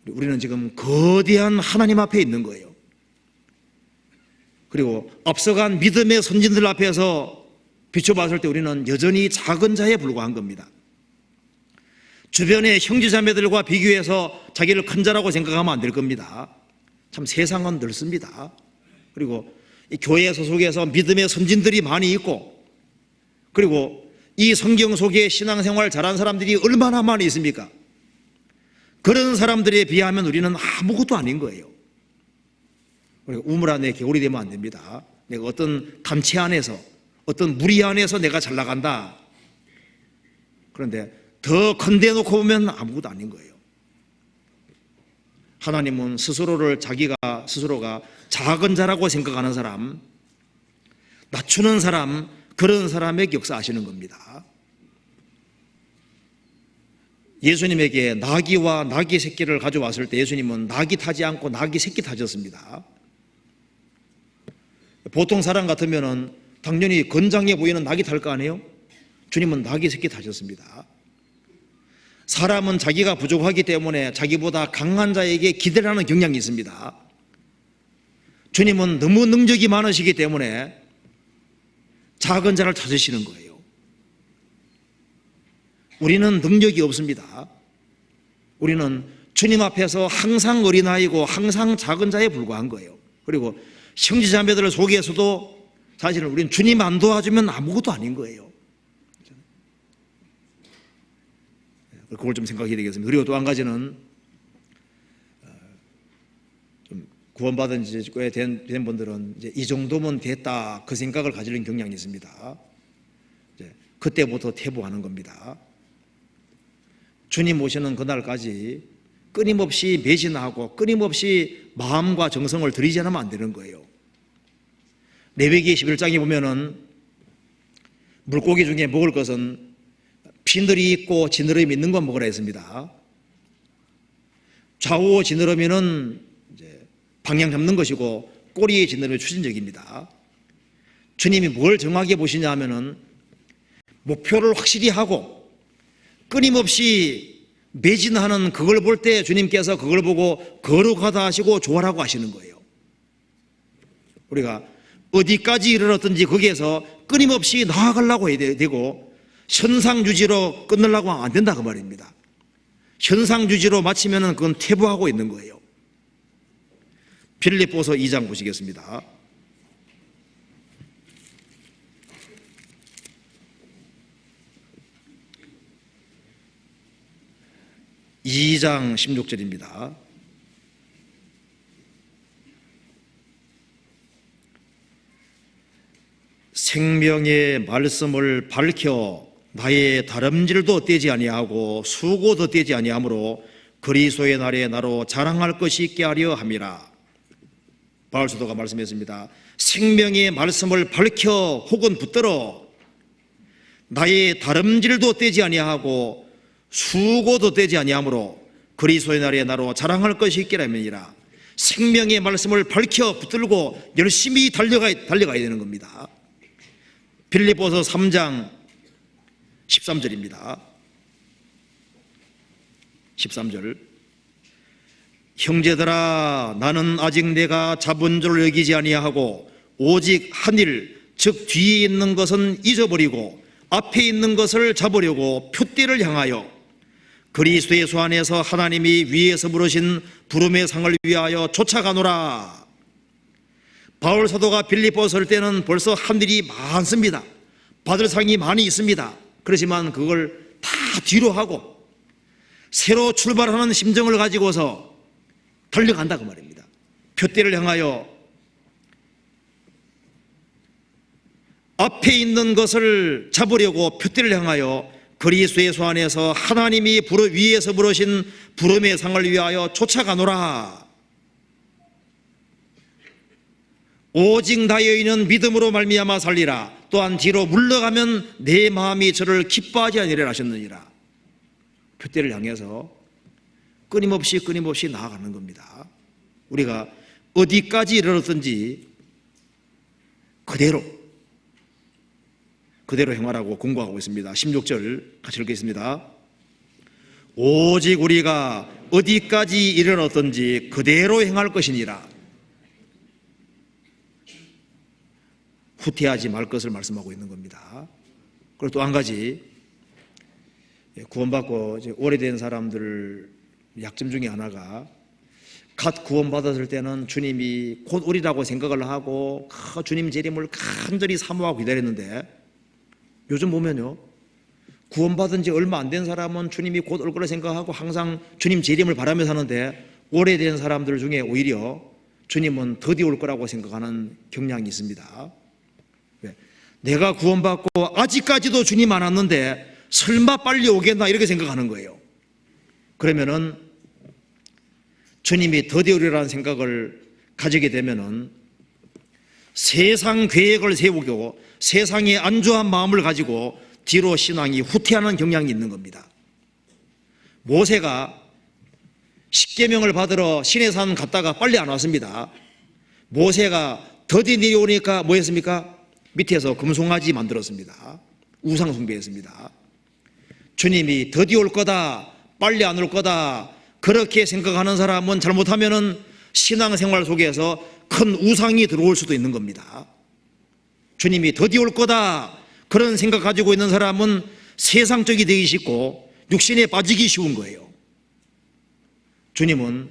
우리는 지금 거대한 하나님 앞에 있는 거예요. 그리고 앞서간 믿음의 선진들 앞에서 비춰봤을 때 우리는 여전히 작은 자에 불과한 겁니다. 주변의 형제자매들과 비교해서 자기를 큰 자라고 생각하면 안 될 겁니다. 참 세상은 넓습니다. 그리고 이 교회 소속에서 믿음의 선진들이 많이 있고, 그리고 이 성경 속에 신앙생활 잘한 사람들이 얼마나 많이 있습니까? 그런 사람들에 비하면 우리는 아무것도 아닌 거예요. 우물 안에 개울이 되면 안 됩니다. 내가 어떤 단체 안에서, 어떤 무리 안에서 내가 잘 나간다. 그런데 더 건대놓고 보면 아무것도 아닌 거예요. 하나님은 스스로가 작은 자라고 생각하는 사람, 낮추는 사람, 그런 사람에게 역사하시는 겁니다. 예수님에게 나귀와 나귀 새끼를 가져왔을 때 예수님은 나귀 타지 않고 나귀 새끼 타셨습니다. 보통 사람 같으면 당연히 건장해 보이는 나귀 탈 거 아니에요? 주님은 나귀 새끼 타셨습니다. 사람은 자기가 부족하기 때문에 자기보다 강한 자에게 기대를 하는 경향이 있습니다. 주님은 너무 능력이 많으시기 때문에 작은 자를 찾으시는 거예요. 우리는 능력이 없습니다. 우리는 주님 앞에서 항상 어린아이고 항상 작은 자에 불과한 거예요. 그리고 형제자매들 속에서도 사실은 우리는 주님 안 도와주면 아무것도 아닌 거예요. 그걸 좀 생각해야 되겠습니다. 그리고 또 한 가지는 좀 구원받은 지 꽤 된 분들은 이제 이 정도면 됐다 그 생각을 가지는 경향이 있습니다. 이제 그때부터 퇴보하는 겁니다. 주님 오시는 그날까지 끊임없이 매진하고 끊임없이 마음과 정성을 들이지 않으면 안 되는 거예요. 레위기 11장에 보면은 물고기 중에 먹을 것은 비늘이 있고 지느러미 있는 건 먹으라 했습니다. 좌우 지느러미는 이제 방향 잡는 것이고 꼬리의 지느러미 추진적입니다. 주님이 뭘 정확하게 보시냐 하면은 목표를 확실히 하고 끊임없이 매진하는 그걸 볼 때 주님께서 그걸 보고 거룩하다 하시고 좋아라고 하시는 거예요. 우리가 어디까지 이르렀든지 거기에서 끊임없이 나아가려고 해야 되고 현상유지로 끊으려고 하면 안 된다 그 말입니다. 현상유지로 마치면 그건 퇴보하고 있는 거예요. 빌립보서 2장 보시겠습니다. 2장 16절입니다. 생명의 말씀을 밝혀 나의 다름질도 떼지 아니하고 수고도 떼지 아니하므로 그리스도의 날에 나로 자랑할 것이 있게 하려 함이라. 바울 사도가 말씀했습니다. 생명의 말씀을 밝혀 혹은 붙들어 나의 다름질도 떼지 아니하고 수고도 떼지 아니하므로 그리스도의 날에 나로 자랑할 것이 있게 함이니라. 생명의 말씀을 밝혀 붙들고 열심히 달려가야 되는 겁니다. 빌립보서 3장 13절입니다. 13절. 형제들아, 나는 아직 내가 잡은 줄 여기지 아니하고 오직 한 일, 즉 뒤에 있는 것은 잊어버리고 앞에 있는 것을 잡으려고 표대를 향하여 그리스도 예수 안에서 하나님이 위에서 부르신 부름의 상을 위하여 쫓아가노라. 바울 사도가 빌립보서 올 때는 벌써 한 일이 많습니다. 받을 상이 많이 있습니다. 그렇지만 그걸 다 뒤로 하고 새로 출발하는 심정을 가지고서 달려간다 그 말입니다. 표대를 향하여 앞에 있는 것을 잡으려고 표대를 향하여 그리스도 예수 안에서 하나님이 위에서 부르신 부름의 상을 위하여 쫓아가노라. 오직 나의 의는 믿음으로 말미암아 살리라. 또한 뒤로 물러가면 내 마음이 저를 기뻐하지 아니하리라 하셨느니라. 표대를 향해서 끊임없이 나아가는 겁니다. 우리가 어디까지 이르렀든지 그대로 행하라고 공고하고 있습니다. 16절 같이 읽겠습니다. 오직 우리가 어디까지 이르렀든지 그대로 행할 것이니라. 후퇴하지 말 것을 말씀하고 있는 겁니다. 그리고 또 한 가지, 구원받고 이제 오래된 사람들 약점 중에 하나가 갓 구원받았을 때는 주님이 곧 오리라고 생각을 하고 주님 재림을 간절히 사모하고 기다렸는데, 요즘 보면요, 구원받은 지 얼마 안 된 사람은 주님이 곧 올 거라 생각하고 항상 주님 재림을 바라며 사는데, 오래된 사람들 중에 오히려 주님은 더디 올 거라고 생각하는 경향이 있습니다. 내가 구원받고 아직까지도 주님 안 왔는데 설마 빨리 오겠나 이렇게 생각하는 거예요. 그러면은 주님이 더디 오리라는 생각을 가지게 되면은 세상 계획을 세우고 세상에 안주한 마음을 가지고 뒤로 신앙이 후퇴하는 경향이 있는 겁니다. 모세가 십계명을 받으러 시내산 갔다가 빨리 안 왔습니다. 모세가 더디 내려오니까 뭐 했습니까? 밑에서 금송아지 만들었습니다. 우상 숭배했습니다. 주님이 더디 올 거다, 빨리 안 올 거다, 그렇게 생각하는 사람은 잘못하면은 신앙생활 속에서 큰 우상이 들어올 수도 있는 겁니다. 주님이 더디 올 거다, 그런 생각 가지고 있는 사람은 세상적이 되기 쉽고 육신에 빠지기 쉬운 거예요. 주님은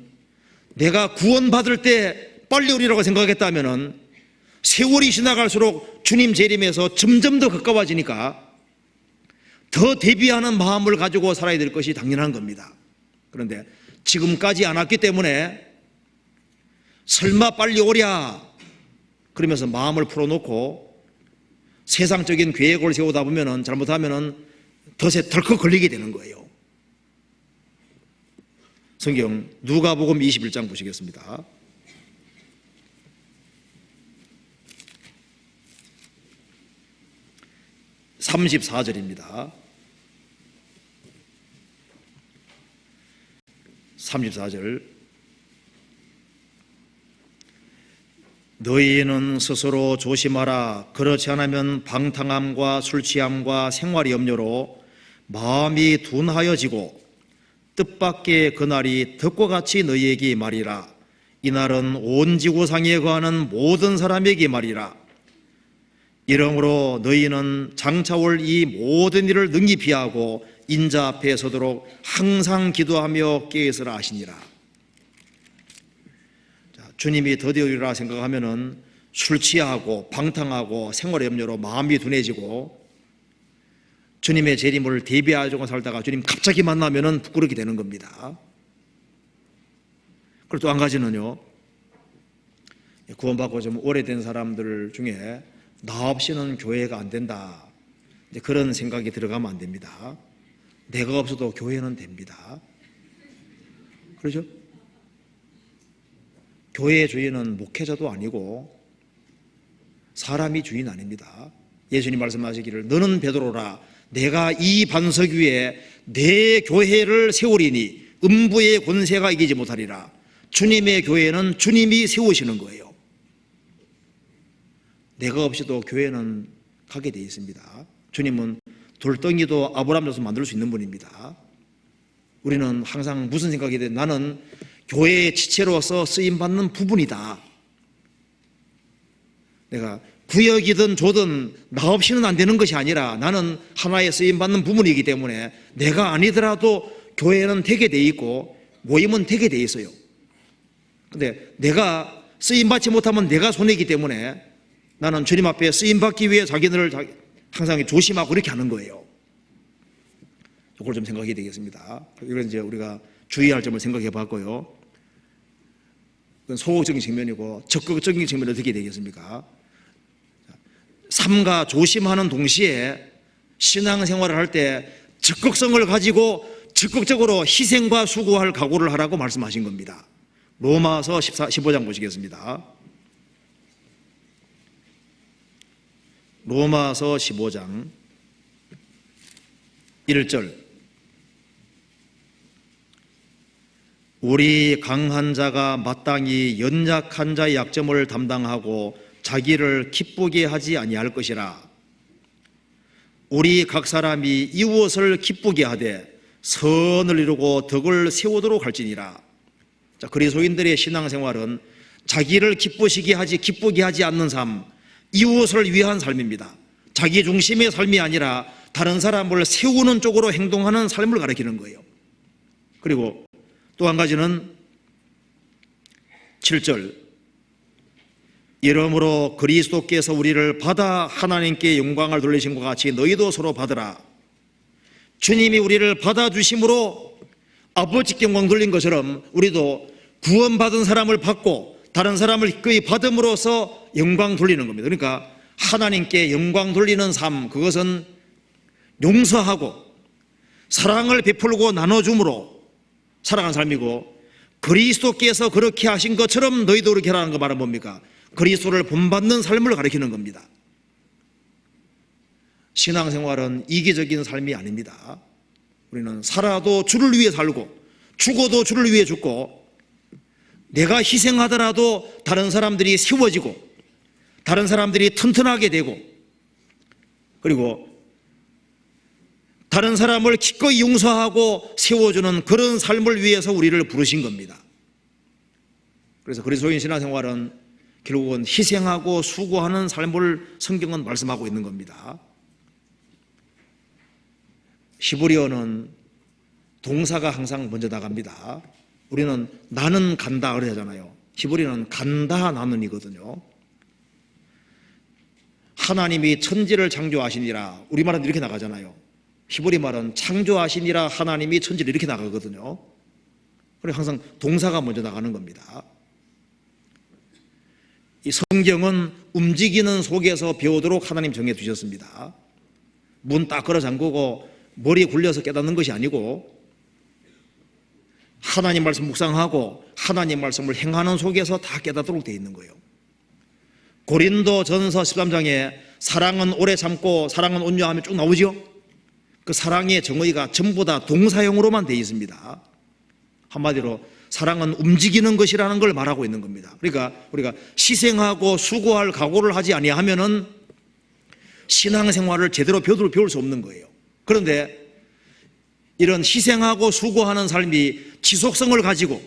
내가 구원받을 때 빨리 오리라고 생각했다면은 세월이 지나갈수록 주님 재림에서 점점 더 가까워지니까 더 대비하는 마음을 가지고 살아야 될 것이 당연한 겁니다. 그런데 지금까지 안 왔기 때문에 설마 빨리 오랴 그러면서 마음을 풀어놓고 세상적인 계획을 세우다 보면은 잘못하면은 덫에 덜컥 걸리게 되는 거예요. 성경 누가복음 21장 보시겠습니다. 34절입니다. 34절. 너희는 스스로 조심하라. 그렇지 않으면 방탕함과 술취함과 생활 염려로 마음이 둔하여지고 뜻밖의 그날이 덕과 같이 너희에게 말이라. 이날은 온 지구상에 거하는 모든 사람에게 말이라. 이러므로 너희는 장차 올 이 모든 일을 능히 피하고 인자 앞에 서도록 항상 기도하며 깨어있으라 하시니라. 주님이 더디 오리라 생각하면은 술 취하고 방탕하고 생활 염려로 마음이 둔해지고 주님의 재림을 대비하고 살다가 주님 갑자기 만나면은 부끄럽게 되는 겁니다. 그리고 또 한 가지는요, 구원받고 좀 오래된 사람들 중에 나 없이는 교회가 안 된다, 그런 생각이 들어가면 안 됩니다. 내가 없어도 교회는 됩니다. 그렇죠? 교회의 주인은 목회자도 아니고 사람이 주인 아닙니다. 예수님 말씀하시기를 너는 베드로라, 내가 이 반석 위에 내 교회를 세우리니 음부의 권세가 이기지 못하리라. 주님의 교회는 주님이 세우시는 거예요. 내가 없이도 교회는 가게 되어 있습니다. 주님은 돌덩이도 아브라함 져서 만들 수 있는 분입니다. 우리는 항상 무슨 생각이 돼? 나는 교회의 지체로서 쓰임받는 부분이다. 내가 구역이든 조든 나 없이는 안 되는 것이 아니라 나는 하나의 쓰임받는 부분이기 때문에 내가 아니더라도 교회는 되게 돼 있고 모임은 되게 돼 있어요. 근데 내가 쓰임받지 못하면 내가 손해이기 때문에 나는 주님 앞에 쓰임받기 위해 자기들을 항상 조심하고 이렇게 하는 거예요. 이걸 좀 생각해야 되겠습니다. 이건 이제 우리가 주의할 점을 생각해 봤고요. 그건 소극적인 측면이고 적극적인 측면이 어떻게 되겠습니까? 삼가 조심하는 동시에 신앙생활을 할 때 적극성을 가지고 적극적으로 희생과 수고할 각오를 하라고 말씀하신 겁니다. 로마서 15장 보시겠습니다. 로마서 15장 1절. 우리 강한 자가 마땅히 연약한 자의 약점을 담당하고 자기를 기쁘게 하지 아니할 것이라. 우리 각 사람이 이웃을 기쁘게 하되 선을 이루고 덕을 세우도록 할지니라. 자, 그리스도인들의 신앙생활은 자기를 기쁘게 하지 않는 삶, 이웃을 위한 삶입니다. 자기 중심의 삶이 아니라 다른 사람을 세우는 쪽으로 행동하는 삶을 가리키는 거예요. 그리고 또 한 가지는 7절. 이러므로 그리스도께서 우리를 받아 하나님께 영광을 돌리신 것 같이 너희도 서로 받으라. 주님이 우리를 받아주심으로 아버지께 영광 돌린 것처럼 우리도 구원받은 사람을 받고 다른 사람을 거의 받음으로써 영광 돌리는 겁니다. 그러니까 하나님께 영광 돌리는 삶, 그것은 용서하고 사랑을 베풀고 나눠줌으로 살아가는 삶이고, 그리스도께서 그렇게 하신 것처럼 너희도 그렇게 하라는 거 말은 뭡니까? 그리스도를 본받는 삶을 가리키는 겁니다. 신앙생활은 이기적인 삶이 아닙니다. 우리는 살아도 주를 위해 살고 죽어도 주를 위해 죽고, 내가 희생하더라도 다른 사람들이 세워지고 다른 사람들이 튼튼하게 되고, 그리고 다른 사람을 기꺼이 용서하고 세워주는 그런 삶을 위해서 우리를 부르신 겁니다. 그래서 그리스도인 신앙생활은 결국은 희생하고 수고하는 삶을 성경은 말씀하고 있는 겁니다. 히브리어는 동사가 항상 먼저 나갑니다. 우리는 나는 간다 그러잖아요. 히브리어는 간다 나는이거든요. 하나님이 천지를 창조하시니라, 우리말은 이렇게 나가잖아요. 히브리 말은 창조하시니라 하나님이 천지를 이렇게 나가거든요. 그래서 항상 동사가 먼저 나가는 겁니다. 이 성경은 움직이는 속에서 배우도록 하나님 정해주셨습니다. 문 딱 걸어 잠그고 머리 굴려서 깨닫는 것이 아니고 하나님 말씀 묵상하고 하나님 말씀을 행하는 속에서 다 깨닫도록 되어 있는 거예요. 고린도전서 13장에 사랑은 오래 참고 사랑은 온유하며 쭉 나오죠. 그 사랑의 정의가 전부 다 동사형으로만 되어 있습니다. 한마디로 사랑은 움직이는 것이라는 걸 말하고 있는 겁니다. 그러니까 우리가 희생하고 수고할 각오를 하지 아니하면은 신앙생활을 제대로 배울 수 없는 거예요. 그런데 이런 희생하고 수고하는 삶이 지속성을 가지고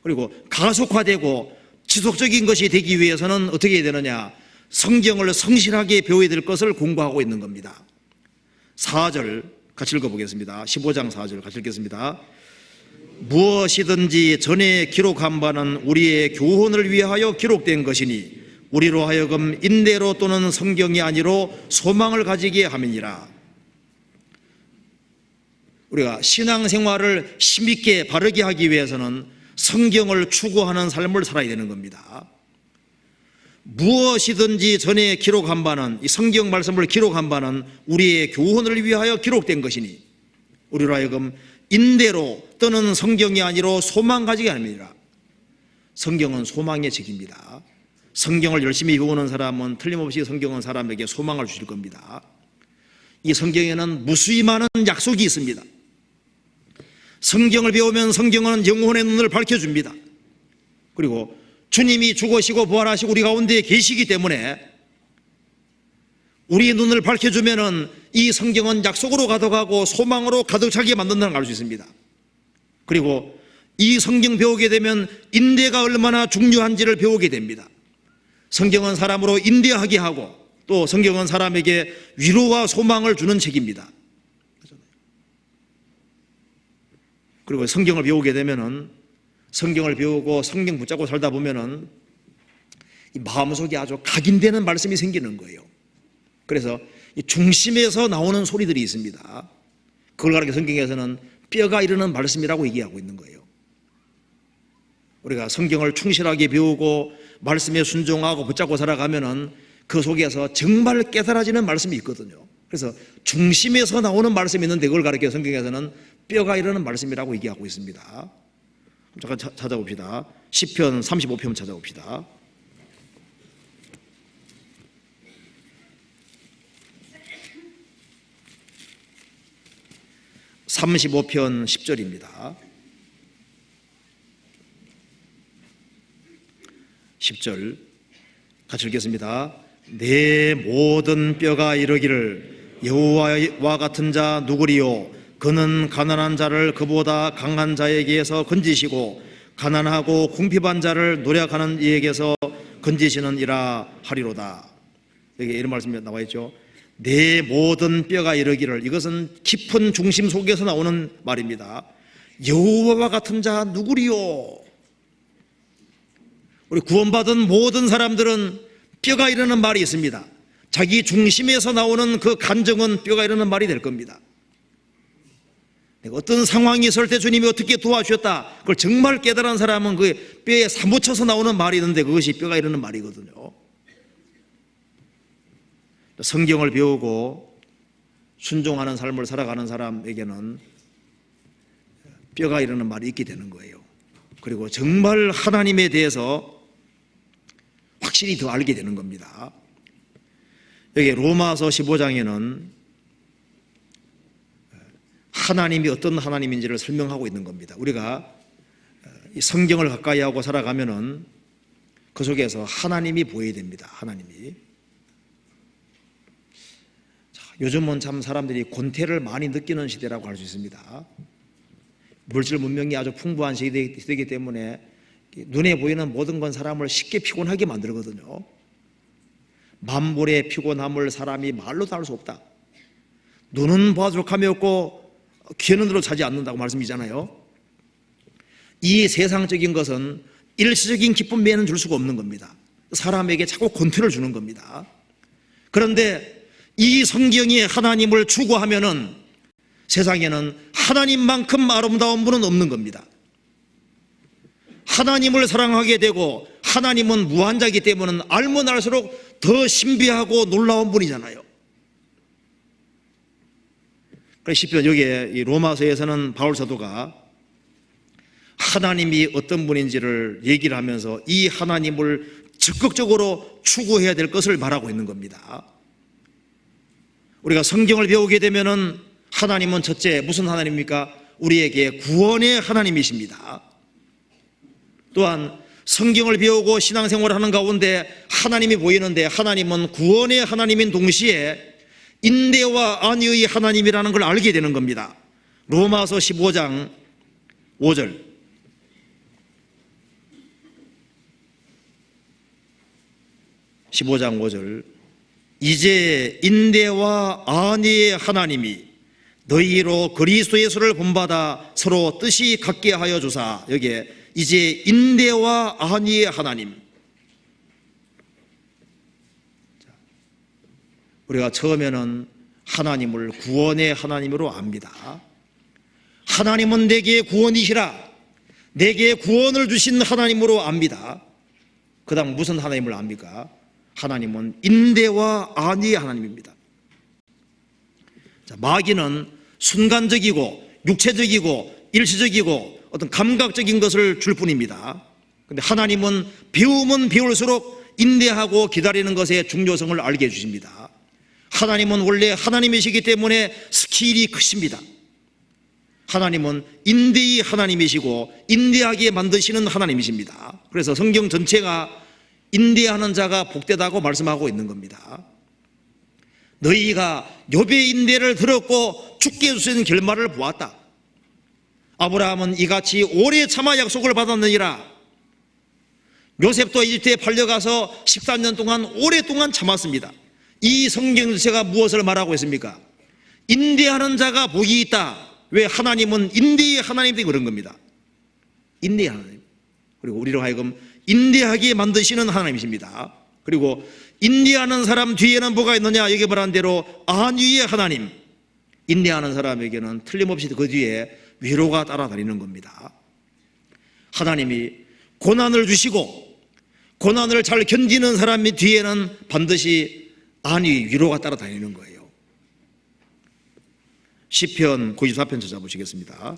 그리고 가속화되고 지속적인 것이 되기 위해서는 어떻게 해야 되느냐? 성경을 성실하게 배워야 될 것을 공부하고 있는 겁니다. 4절 같이 읽어보겠습니다. 15장 4절 같이 읽겠습니다. 무엇이든지 전에 기록한 바는 우리의 교훈을 위하여 기록된 것이니 우리로 하여금 인내로 또는 성경이 아니로 소망을 가지게 함이니라. 우리가 신앙생활을 힘있게 바르게 하기 위해서는 성경을 추구하는 삶을 살아야 되는 겁니다. 무엇이든지 전에 기록한 바는, 이 성경 말씀을 기록한 바는 우리의 교훈을 위하여 기록된 것이니 우리로 하여금 인대로 또는 성경이 아니로 소망 가지게 합니다. 성경은 소망의 책입니다. 성경을 열심히 배우는 사람은 틀림없이 성경은 사람에게 소망을 주실 겁니다. 이 성경에는 무수히 많은 약속이 있습니다. 성경을 배우면 성경은 영혼의 눈을 밝혀줍니다. 그리고 주님이 죽으시고 부활하시고 우리 가운데 계시기 때문에 우리의 눈을 밝혀주면은 이 성경은 약속으로 가득하고 소망으로 가득 차게 만든다는 걸 알 수 있습니다. 그리고 이 성경 배우게 되면 인대가 얼마나 중요한지를 배우게 됩니다. 성경은 사람으로 인대하게 하고 또 성경은 사람에게 위로와 소망을 주는 책입니다. 그리고 성경을 배우게 되면은 성경을 배우고 성경 붙잡고 살다 보면은 이 마음속에 아주 각인되는 말씀이 생기는 거예요. 그래서 이 중심에서 나오는 소리들이 있습니다. 그걸 가리켜 성경에서는 뼈가 이르는 말씀이라고 얘기하고 있는 거예요. 우리가 성경을 충실하게 배우고 말씀에 순종하고 붙잡고 살아가면은 그 속에서 정말 깨달아지는 말씀이 있거든요. 그래서 중심에서 나오는 말씀이 있는데 그걸 가리켜 성경에서는 뼈가 이르는 말씀이라고 얘기하고 있습니다. 잠깐 찾아봅시다. 시편 35편 찾아봅시다. (35편) 10절입니다. 10절 같이 읽겠습니다. 내 모든 뼈가 이르기를 여호와와 같은 자 누구리요? 그는 가난한 자를 그보다 강한 자에게서 건지시고 가난하고 궁핍한 자를 노력하는 이에게서 건지시느니라 하리로다. 여기 이런 말씀이 나와 있죠. 내 모든 뼈가 이르기를, 이것은 깊은 중심 속에서 나오는 말입니다. 여호와와 같은 자 누구리요? 우리 구원받은 모든 사람들은 뼈가 이르는 말이 있습니다. 자기 중심에서 나오는 그 간정은 뼈가 이르는 말이 될 겁니다. 어떤 상황이 있을 때 주님이 어떻게 도와주셨다, 그걸 정말 깨달은 사람은 그 뼈에 사무쳐서 나오는 말이 있는데 그것이 뼈가 이르는 말이거든요. 성경을 배우고 순종하는 삶을 살아가는 사람에게는 뼈가 이르는 말이 있게 되는 거예요. 그리고 정말 하나님에 대해서 확실히 더 알게 되는 겁니다. 여기 로마서 15장에는 하나님이 어떤 하나님인지를 설명하고 있는 겁니다. 우리가 이 성경을 가까이 하고 살아가면은 그 속에서 하나님이 보여야 됩니다. 하나님이. 요즘은 참 사람들이 권태를 많이 느끼는 시대라고 할 수 있습니다. 물질 문명이 아주 풍부한 시대이기 때문에 눈에 보이는 모든 건 사람을 쉽게 피곤하게 만들거든요. 만물의 피곤함을 사람이 말로 다 할 수 없다. 눈은 봐도 감이 없고 귀는 들어 자지 않는다고 말씀이잖아요. 이 세상적인 것은 일시적인 기쁨 외에는 줄 수가 없는 겁니다. 사람에게 자꾸 권태를 주는 겁니다. 그런데 이 성경이 하나님을 추구하면은 세상에는 하나님만큼 아름다운 분은 없는 겁니다. 하나님을 사랑하게 되고 하나님은 무한자이기 때문에 알면 알수록 더 신비하고 놀라운 분이잖아요. 그래서 시편 여기에 이 로마서에서는 바울 사도가 하나님이 어떤 분인지를 얘기를 하면서 이 하나님을 적극적으로 추구해야 될 것을 말하고 있는 겁니다. 우리가 성경을 배우게 되면은 하나님은 첫째 무슨 하나님입니까? 우리에게 구원의 하나님이십니다. 또한 성경을 배우고 신앙생활을 하는 가운데 하나님이 보이는데 하나님은 구원의 하나님인 동시에 인대와 안위의 하나님이라는 걸 알게 되는 겁니다. 로마서 15장 5절 15장 5절 이제 인대와 안위의 하나님이 너희로 그리스도 예수를 본받아 서로 뜻이 같게 하여 주사. 여기에 이제 인대와 안위의 하나님. 우리가 처음에는 하나님을 구원의 하나님으로 압니다. 하나님은 내게 구원이시라. 내게 구원을 주신 하나님으로 압니다. 그 다음 무슨 하나님을 압니까? 하나님은 인대와 안위의 하나님입니다. 자, 마귀는 순간적이고 육체적이고 일시적이고 어떤 감각적인 것을 줄 뿐입니다. 그런데 하나님은 배우면 배울수록 인내하고 기다리는 것의 중요성을 알게 해주십니다. 하나님은 원래 하나님이시기 때문에 스케일이 크십니다. 하나님은 인대의 하나님이시고 인대하게 만드시는 하나님이십니다. 그래서 성경 전체가 인대하는 자가 복되다고 말씀하고 있는 겁니다. 너희가 욥의 인대를 들었고 죽게 해주신 결말을 보았다. 아브라함은 이같이 오래 참아 약속을 받았느니라. 요셉도 이집트에 팔려가서 13년 동안 오랫동안 참았습니다. 이 성경 전체가 무엇을 말하고 있습니까? 인대하는 자가 복이 있다. 왜? 하나님은 인대의 하나님이 그런 겁니다. 인대의 하나님. 그리고 우리로 하여금 인대하게 만드시는 하나님이십니다. 그리고 인내하는 사람 뒤에는 뭐가 있느냐? 여기 말한 대로 안위의 하나님. 인내하는 사람에게는 틀림없이 그 뒤에 위로가 따라다니는 겁니다. 하나님이 고난을 주시고 고난을 잘 견디는 사람 뒤에는 반드시 안위, 위로가 따라다니는 거예요. 시편 94편 찾아보시겠습니다.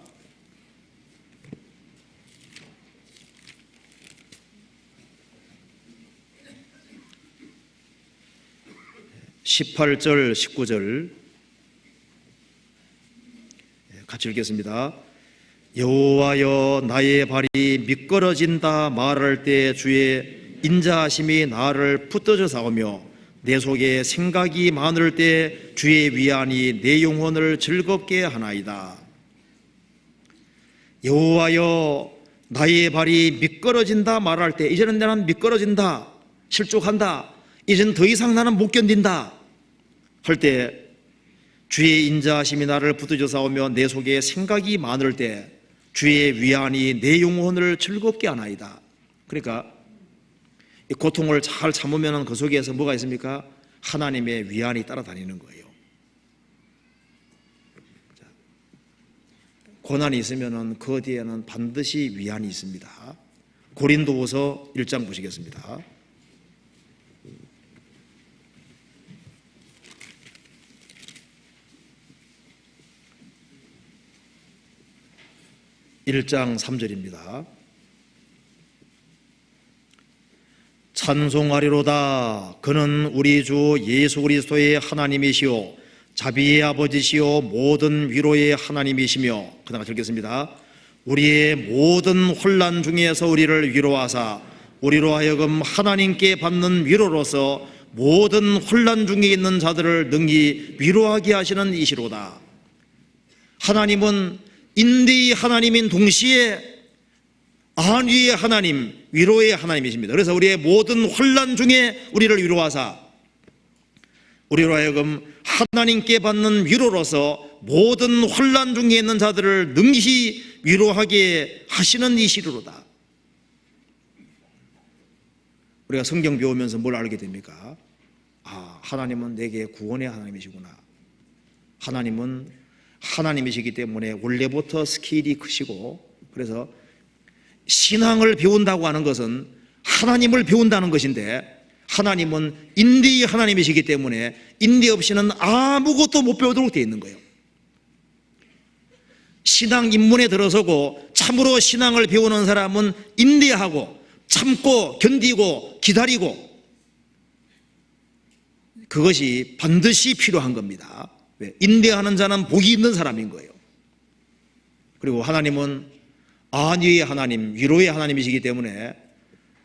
18절 19절 같이 읽겠습니다. 여호와여 나의 발이 미끄러진다 말할 때 주의 인자하심이 나를 붙들어 싸우며 내 속에 생각이 많을 때 주의 위안이 내 영혼을 즐겁게 하나이다. 여호와여 나의 발이 미끄러진다 말할 때 이제는 나는 미끄러진다, 실족한다, 이제는 더 이상 나는 못 견딘다 할 때 주의 인자하심이 나를 붙들어 싸우며 내 속에 생각이 많을 때 주의 위안이 내 영혼을 즐겁게 하나이다. 그러니까 이 고통을 잘 참으면 그 속에서 뭐가 있습니까? 하나님의 위안이 따라다니는 거예요. 고난이 있으면 그 뒤에는 반드시 위안이 있습니다. 고린도후서 1장 보시겠습니다. (1장 3절입니다) 찬송하리로다. 그는 우리 주 예수 그리스도의 하나님이시오 자비의 아버지시오 모든 위로의 하나님이시며, 그 다음 읽겠습니다. 우리의 모든 혼란 중에서 우리를 위로하사 우리로 하여금 하나님께 받는 위로로서 모든 혼란 중에 있는 자들을 능히 위로하게 하시는 이시로다. 하나님은 인대의 하나님인 동시에 안위의 하나님, 위로의 하나님이십니다. 그래서 우리의 모든 혼란 중에 우리를 위로하사 우리로 하여금 하나님께 받는 위로로서 모든 혼란 중에 있는 자들을 능히 위로하게 하시는 이시로다. 우리가 성경 배우면서 뭘 알게 됩니까? 아, 하나님은 내게 구원의 하나님이시구나. 하나님은 하나님이시기 때문에 원래부터 스케일이 크시고, 그래서 신앙을 배운다고 하는 것은 하나님을 배운다는 것인데, 하나님은 인대의 하나님이시기 때문에 인대 없이는 아무것도 못 배우도록 되어 있는 거예요. 신앙 입문에 들어서고 참으로 신앙을 배우는 사람은 인대하고 참고 견디고 기다리고, 그것이 반드시 필요한 겁니다. 왜? 인대하는 자는 복이 있는 사람인 거예요. 그리고 하나님은 안위의 하나님, 위로의 하나님이시기 때문에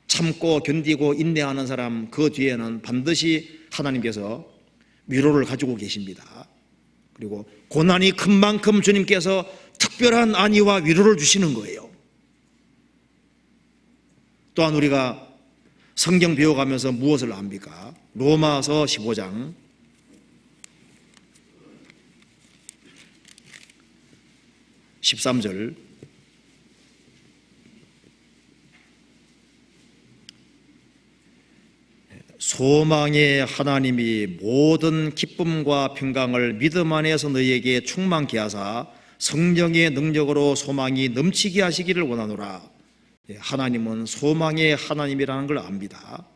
참고 견디고 인내하는 사람 그 뒤에는 반드시 하나님께서 위로를 가지고 계십니다. 그리고 고난이 큰 만큼 주님께서 특별한 안위와 위로를 주시는 거예요. 또한 우리가 성경 배워가면서 무엇을 압니까? 로마서 15장 13절 소망의 하나님이 모든 기쁨과 평강을 믿음 안에서 너희에게 충만케 하사 성령의 능력으로 소망이 넘치게 하시기를 원하노라. 하나님은 소망의 하나님이라는 걸 압니다.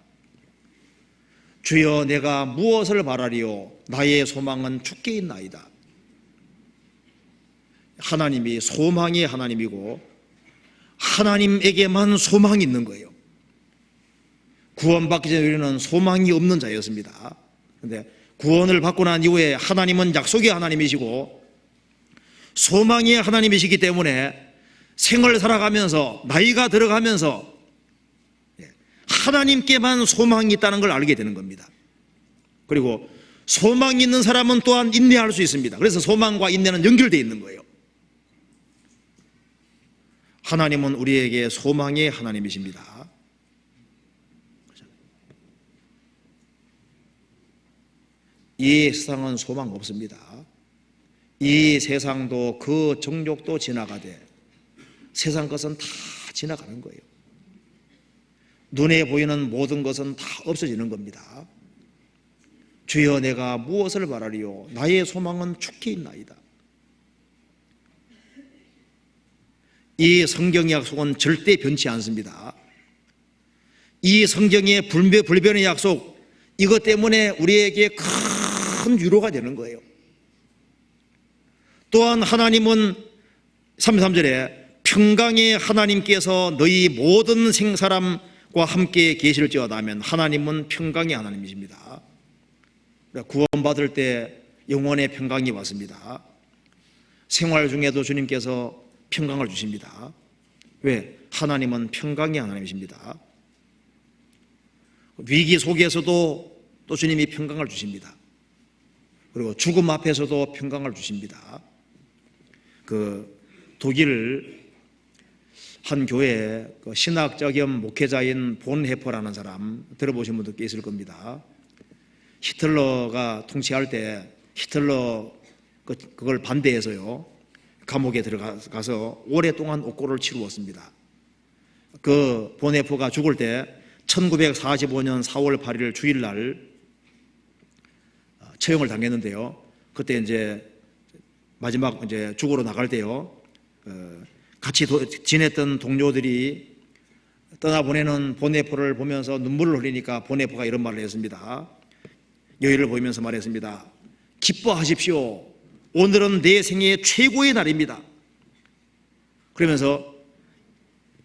주여 내가 무엇을 바라리요? 나의 소망은 주께 있나이다. 하나님이 소망의 하나님이고 하나님에게만 소망이 있는 거예요. 구원받기 전에 우리는 소망이 없는 자였습니다. 그런데 구원을 받고 난 이후에 하나님은 약속의 하나님이시고 소망의 하나님이시기 때문에 생을 살아가면서 나이가 들어가면서 하나님께만 소망이 있다는 걸 알게 되는 겁니다. 그리고 소망이 있는 사람은 또한 인내할 수 있습니다. 그래서 소망과 인내는 연결되어 있는 거예요. 하나님은 우리에게 소망의 하나님이십니다. 이 세상은 소망 없습니다. 이 세상도 그 정욕도 지나가되 세상 것은 다 지나가는 거예요. 눈에 보이는 모든 것은 다 없어지는 겁니다. 주여 내가 무엇을 바라리요? 나의 소망은 주께 있나이다. 이 성경의 약속은 절대 변치 않습니다. 이 성경의 불변의 약속, 이것 때문에 우리에게 큰 위로가 되는 거예요. 또한 하나님은 33절에 평강의 하나님께서 너희 모든 생사람과 함께 계실지어다면 하나님은 평강의 하나님이십니다. 구원받을 때 영원의 평강이 왔습니다. 생활 중에도 주님께서 평강을 주십니다. 왜? 하나님은 평강의 하나님이십니다. 위기 속에서도 또 주님이 평강을 주십니다. 그리고 죽음 앞에서도 평강을 주십니다. 독일 한 교회 신학적 겸 목회자인 본헤퍼라는 사람 들어보신 분도 꽤 있을 겁니다. 히틀러가 통치할 때 히틀러 그걸 반대해서요 감옥에 들어가서 오랫동안 옥고를 치루었습니다. 그 본헤퍼가 죽을 때 1945년 4월 8일 주일날 처형을 당했는데요. 그때 이제 마지막 이제 죽으러 나갈 때요. 같이 지냈던 동료들이 떠나보내는 본헤퍼를 보면서 눈물을 흘리니까 본헤퍼가 이런 말을 했습니다. 여인을 보이면서 말했습니다. 기뻐하십시오. 오늘은 내 생애 최고의 날입니다. 그러면서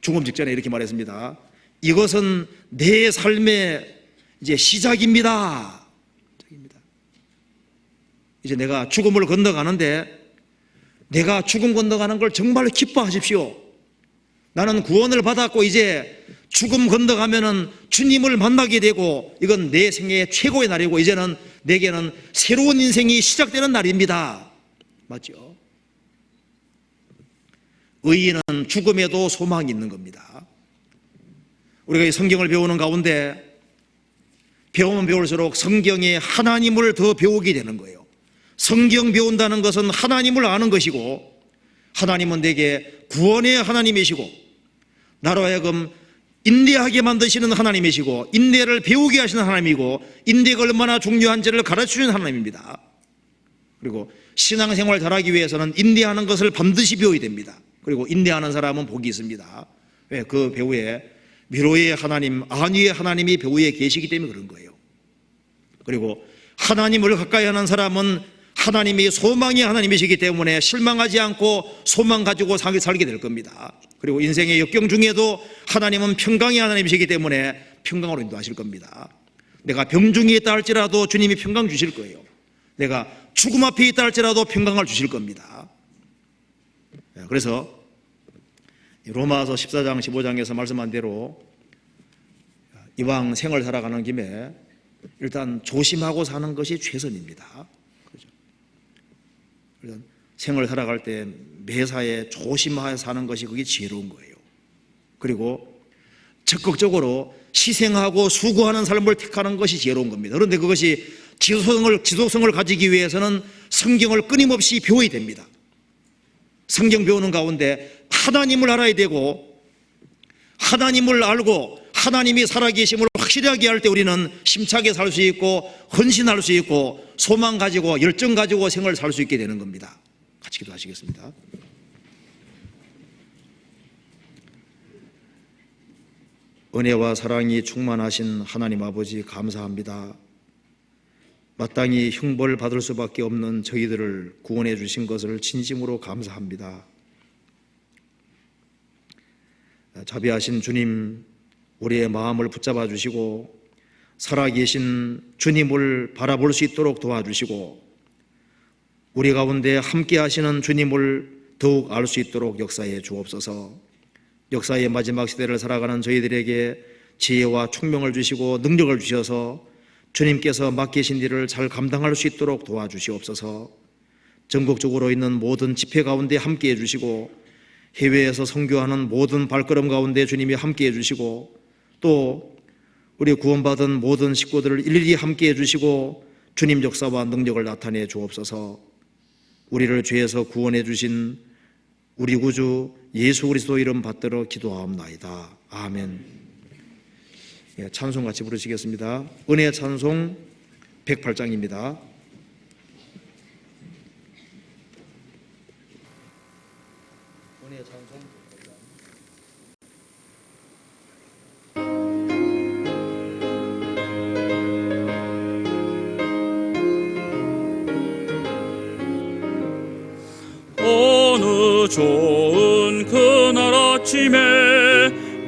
죽음 직전에 이렇게 말했습니다. 이것은 내 삶의 이제 시작입니다. 이제 내가 죽음을 건너가는데 내가 죽음 건너가는 걸 정말 기뻐하십시오. 나는 구원을 받았고 이제 죽음 건너가면은 주님을 만나게 되고 이건 내 생애의 최고의 날이고 이제는 내게는 새로운 인생이 시작되는 날입니다. 맞죠? 의인은 죽음에도 소망이 있는 겁니다. 우리가 이 성경을 배우는 가운데 배우면 배울수록 성경의 하나님을 더 배우게 되는 거예요. 성경 배운다는 것은 하나님을 아는 것이고 하나님은 내게 구원의 하나님이시고 나로 하여금 인내하게 만드시는 하나님이시고 인내를 배우게 하시는 하나님이고 인내가 얼마나 중요한지를 가르쳐주는 하나님입니다. 그리고 신앙생활 잘하기 위해서는 인내하는 것을 반드시 배워야 됩니다. 그리고 인내하는 사람은 복이 있습니다. 왜? 그 배후에 위로의 하나님, 안위의 하나님이 배후에 계시기 때문에 그런 거예요. 그리고 하나님을 가까이 하는 사람은 하나님이 소망의 하나님이시기 때문에 실망하지 않고 소망 가지고 살게 될 겁니다. 그리고 인생의 역경 중에도 하나님은 평강의 하나님이시기 때문에 평강으로 인도하실 겁니다. 내가 병중에 있다 할지라도 주님이 평강 주실 거예요. 내가 죽음 앞에 있다 할지라도 평강을 주실 겁니다. 그래서 로마서 14장 15장에서 말씀한 대로 이왕 생을 살아가는 김에 일단 조심하고 사는 것이 최선입니다. 그렇죠? 생을 살아갈 때 매사에 조심하여 사는 것이 그게 지혜로운 거예요. 그리고 적극적으로 희생하고 수고하는 삶을 택하는 것이 지혜로운 겁니다. 그런데 그것이 지속성을 가지기 위해서는 성경을 끊임없이 배워야 됩니다. 성경 배우는 가운데 하나님을 알아야 되고 하나님을 알고 하나님이 살아계심을 확실하게 할 때 우리는 힘차게 살 수 있고 헌신할 수 있고 소망 가지고 열정 가지고 생을 살 수 있게 되는 겁니다. 같이 기도하시겠습니다. 은혜와 사랑이 충만하신 하나님 아버지 감사합니다. 마땅히 형벌 받을 수밖에 없는 저희들을 구원해 주신 것을 진심으로 감사합니다. 자비하신 주님, 우리의 마음을 붙잡아 주시고 살아계신 주님을 바라볼 수 있도록 도와주시고 우리 가운데 함께 하시는 주님을 더욱 알 수 있도록 역사해 주옵소서. 역사의 마지막 시대를 살아가는 저희들에게 지혜와 총명을 주시고 능력을 주셔서 주님께서 맡기신 일을 잘 감당할 수 있도록 도와주시옵소서. 전국적으로 있는 모든 집회 가운데 함께해 주시고 해외에서 선교하는 모든 발걸음 가운데 주님이 함께해 주시고 또 우리 구원받은 모든 식구들을 일일이 함께해 주시고 주님 역사와 능력을 나타내 주옵소서. 우리를 죄에서 구원해 주신 우리 구주 예수 그리스도 이름 받들어 기도하옵나이다. 아멘. 찬송 같이 부르시겠습니다. 은혜 찬송 108장입니다. 은혜 찬송 108장. 어느 좋은 그날 아침에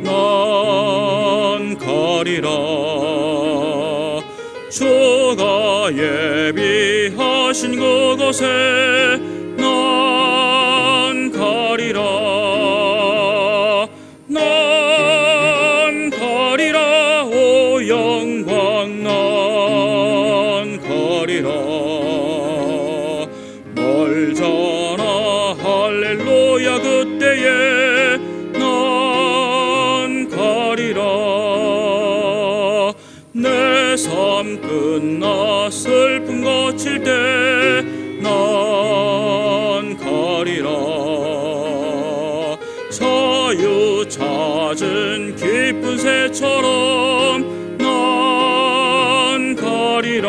난 가리라. 주가 예비하신 그곳에 난 가리라. 난 가리라. 오 영광 난 가리라. 멀잖아 할렐루야 그때에 난 가리라. 내 삶 끝나 슬픔 거칠 때 난 가리라. 자유 찾은 기쁜 새처럼 난 가리라.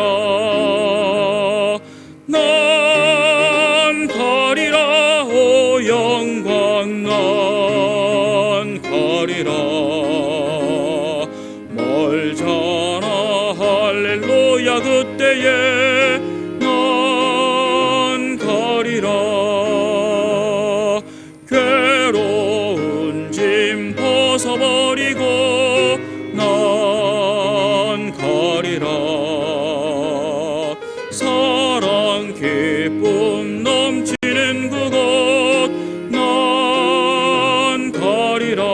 난 가리라. 오 영광 난 가리라. 멀잖아 할렐루야 그때에 난 가리라. 괴로운 짐 벗어버리고 난 가리라. 사랑 기쁨 넘치는 그곳 난 가리라.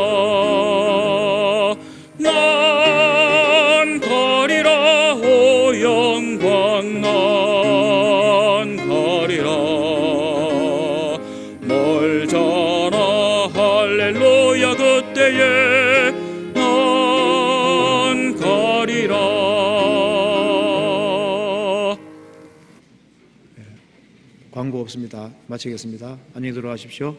난 가리라. 오 영광 난 가리라. 멀잖아 할렐루야 그때에 난 가리라. 광고 없습니다. 마치겠습니다. 안녕히 들어가십시오.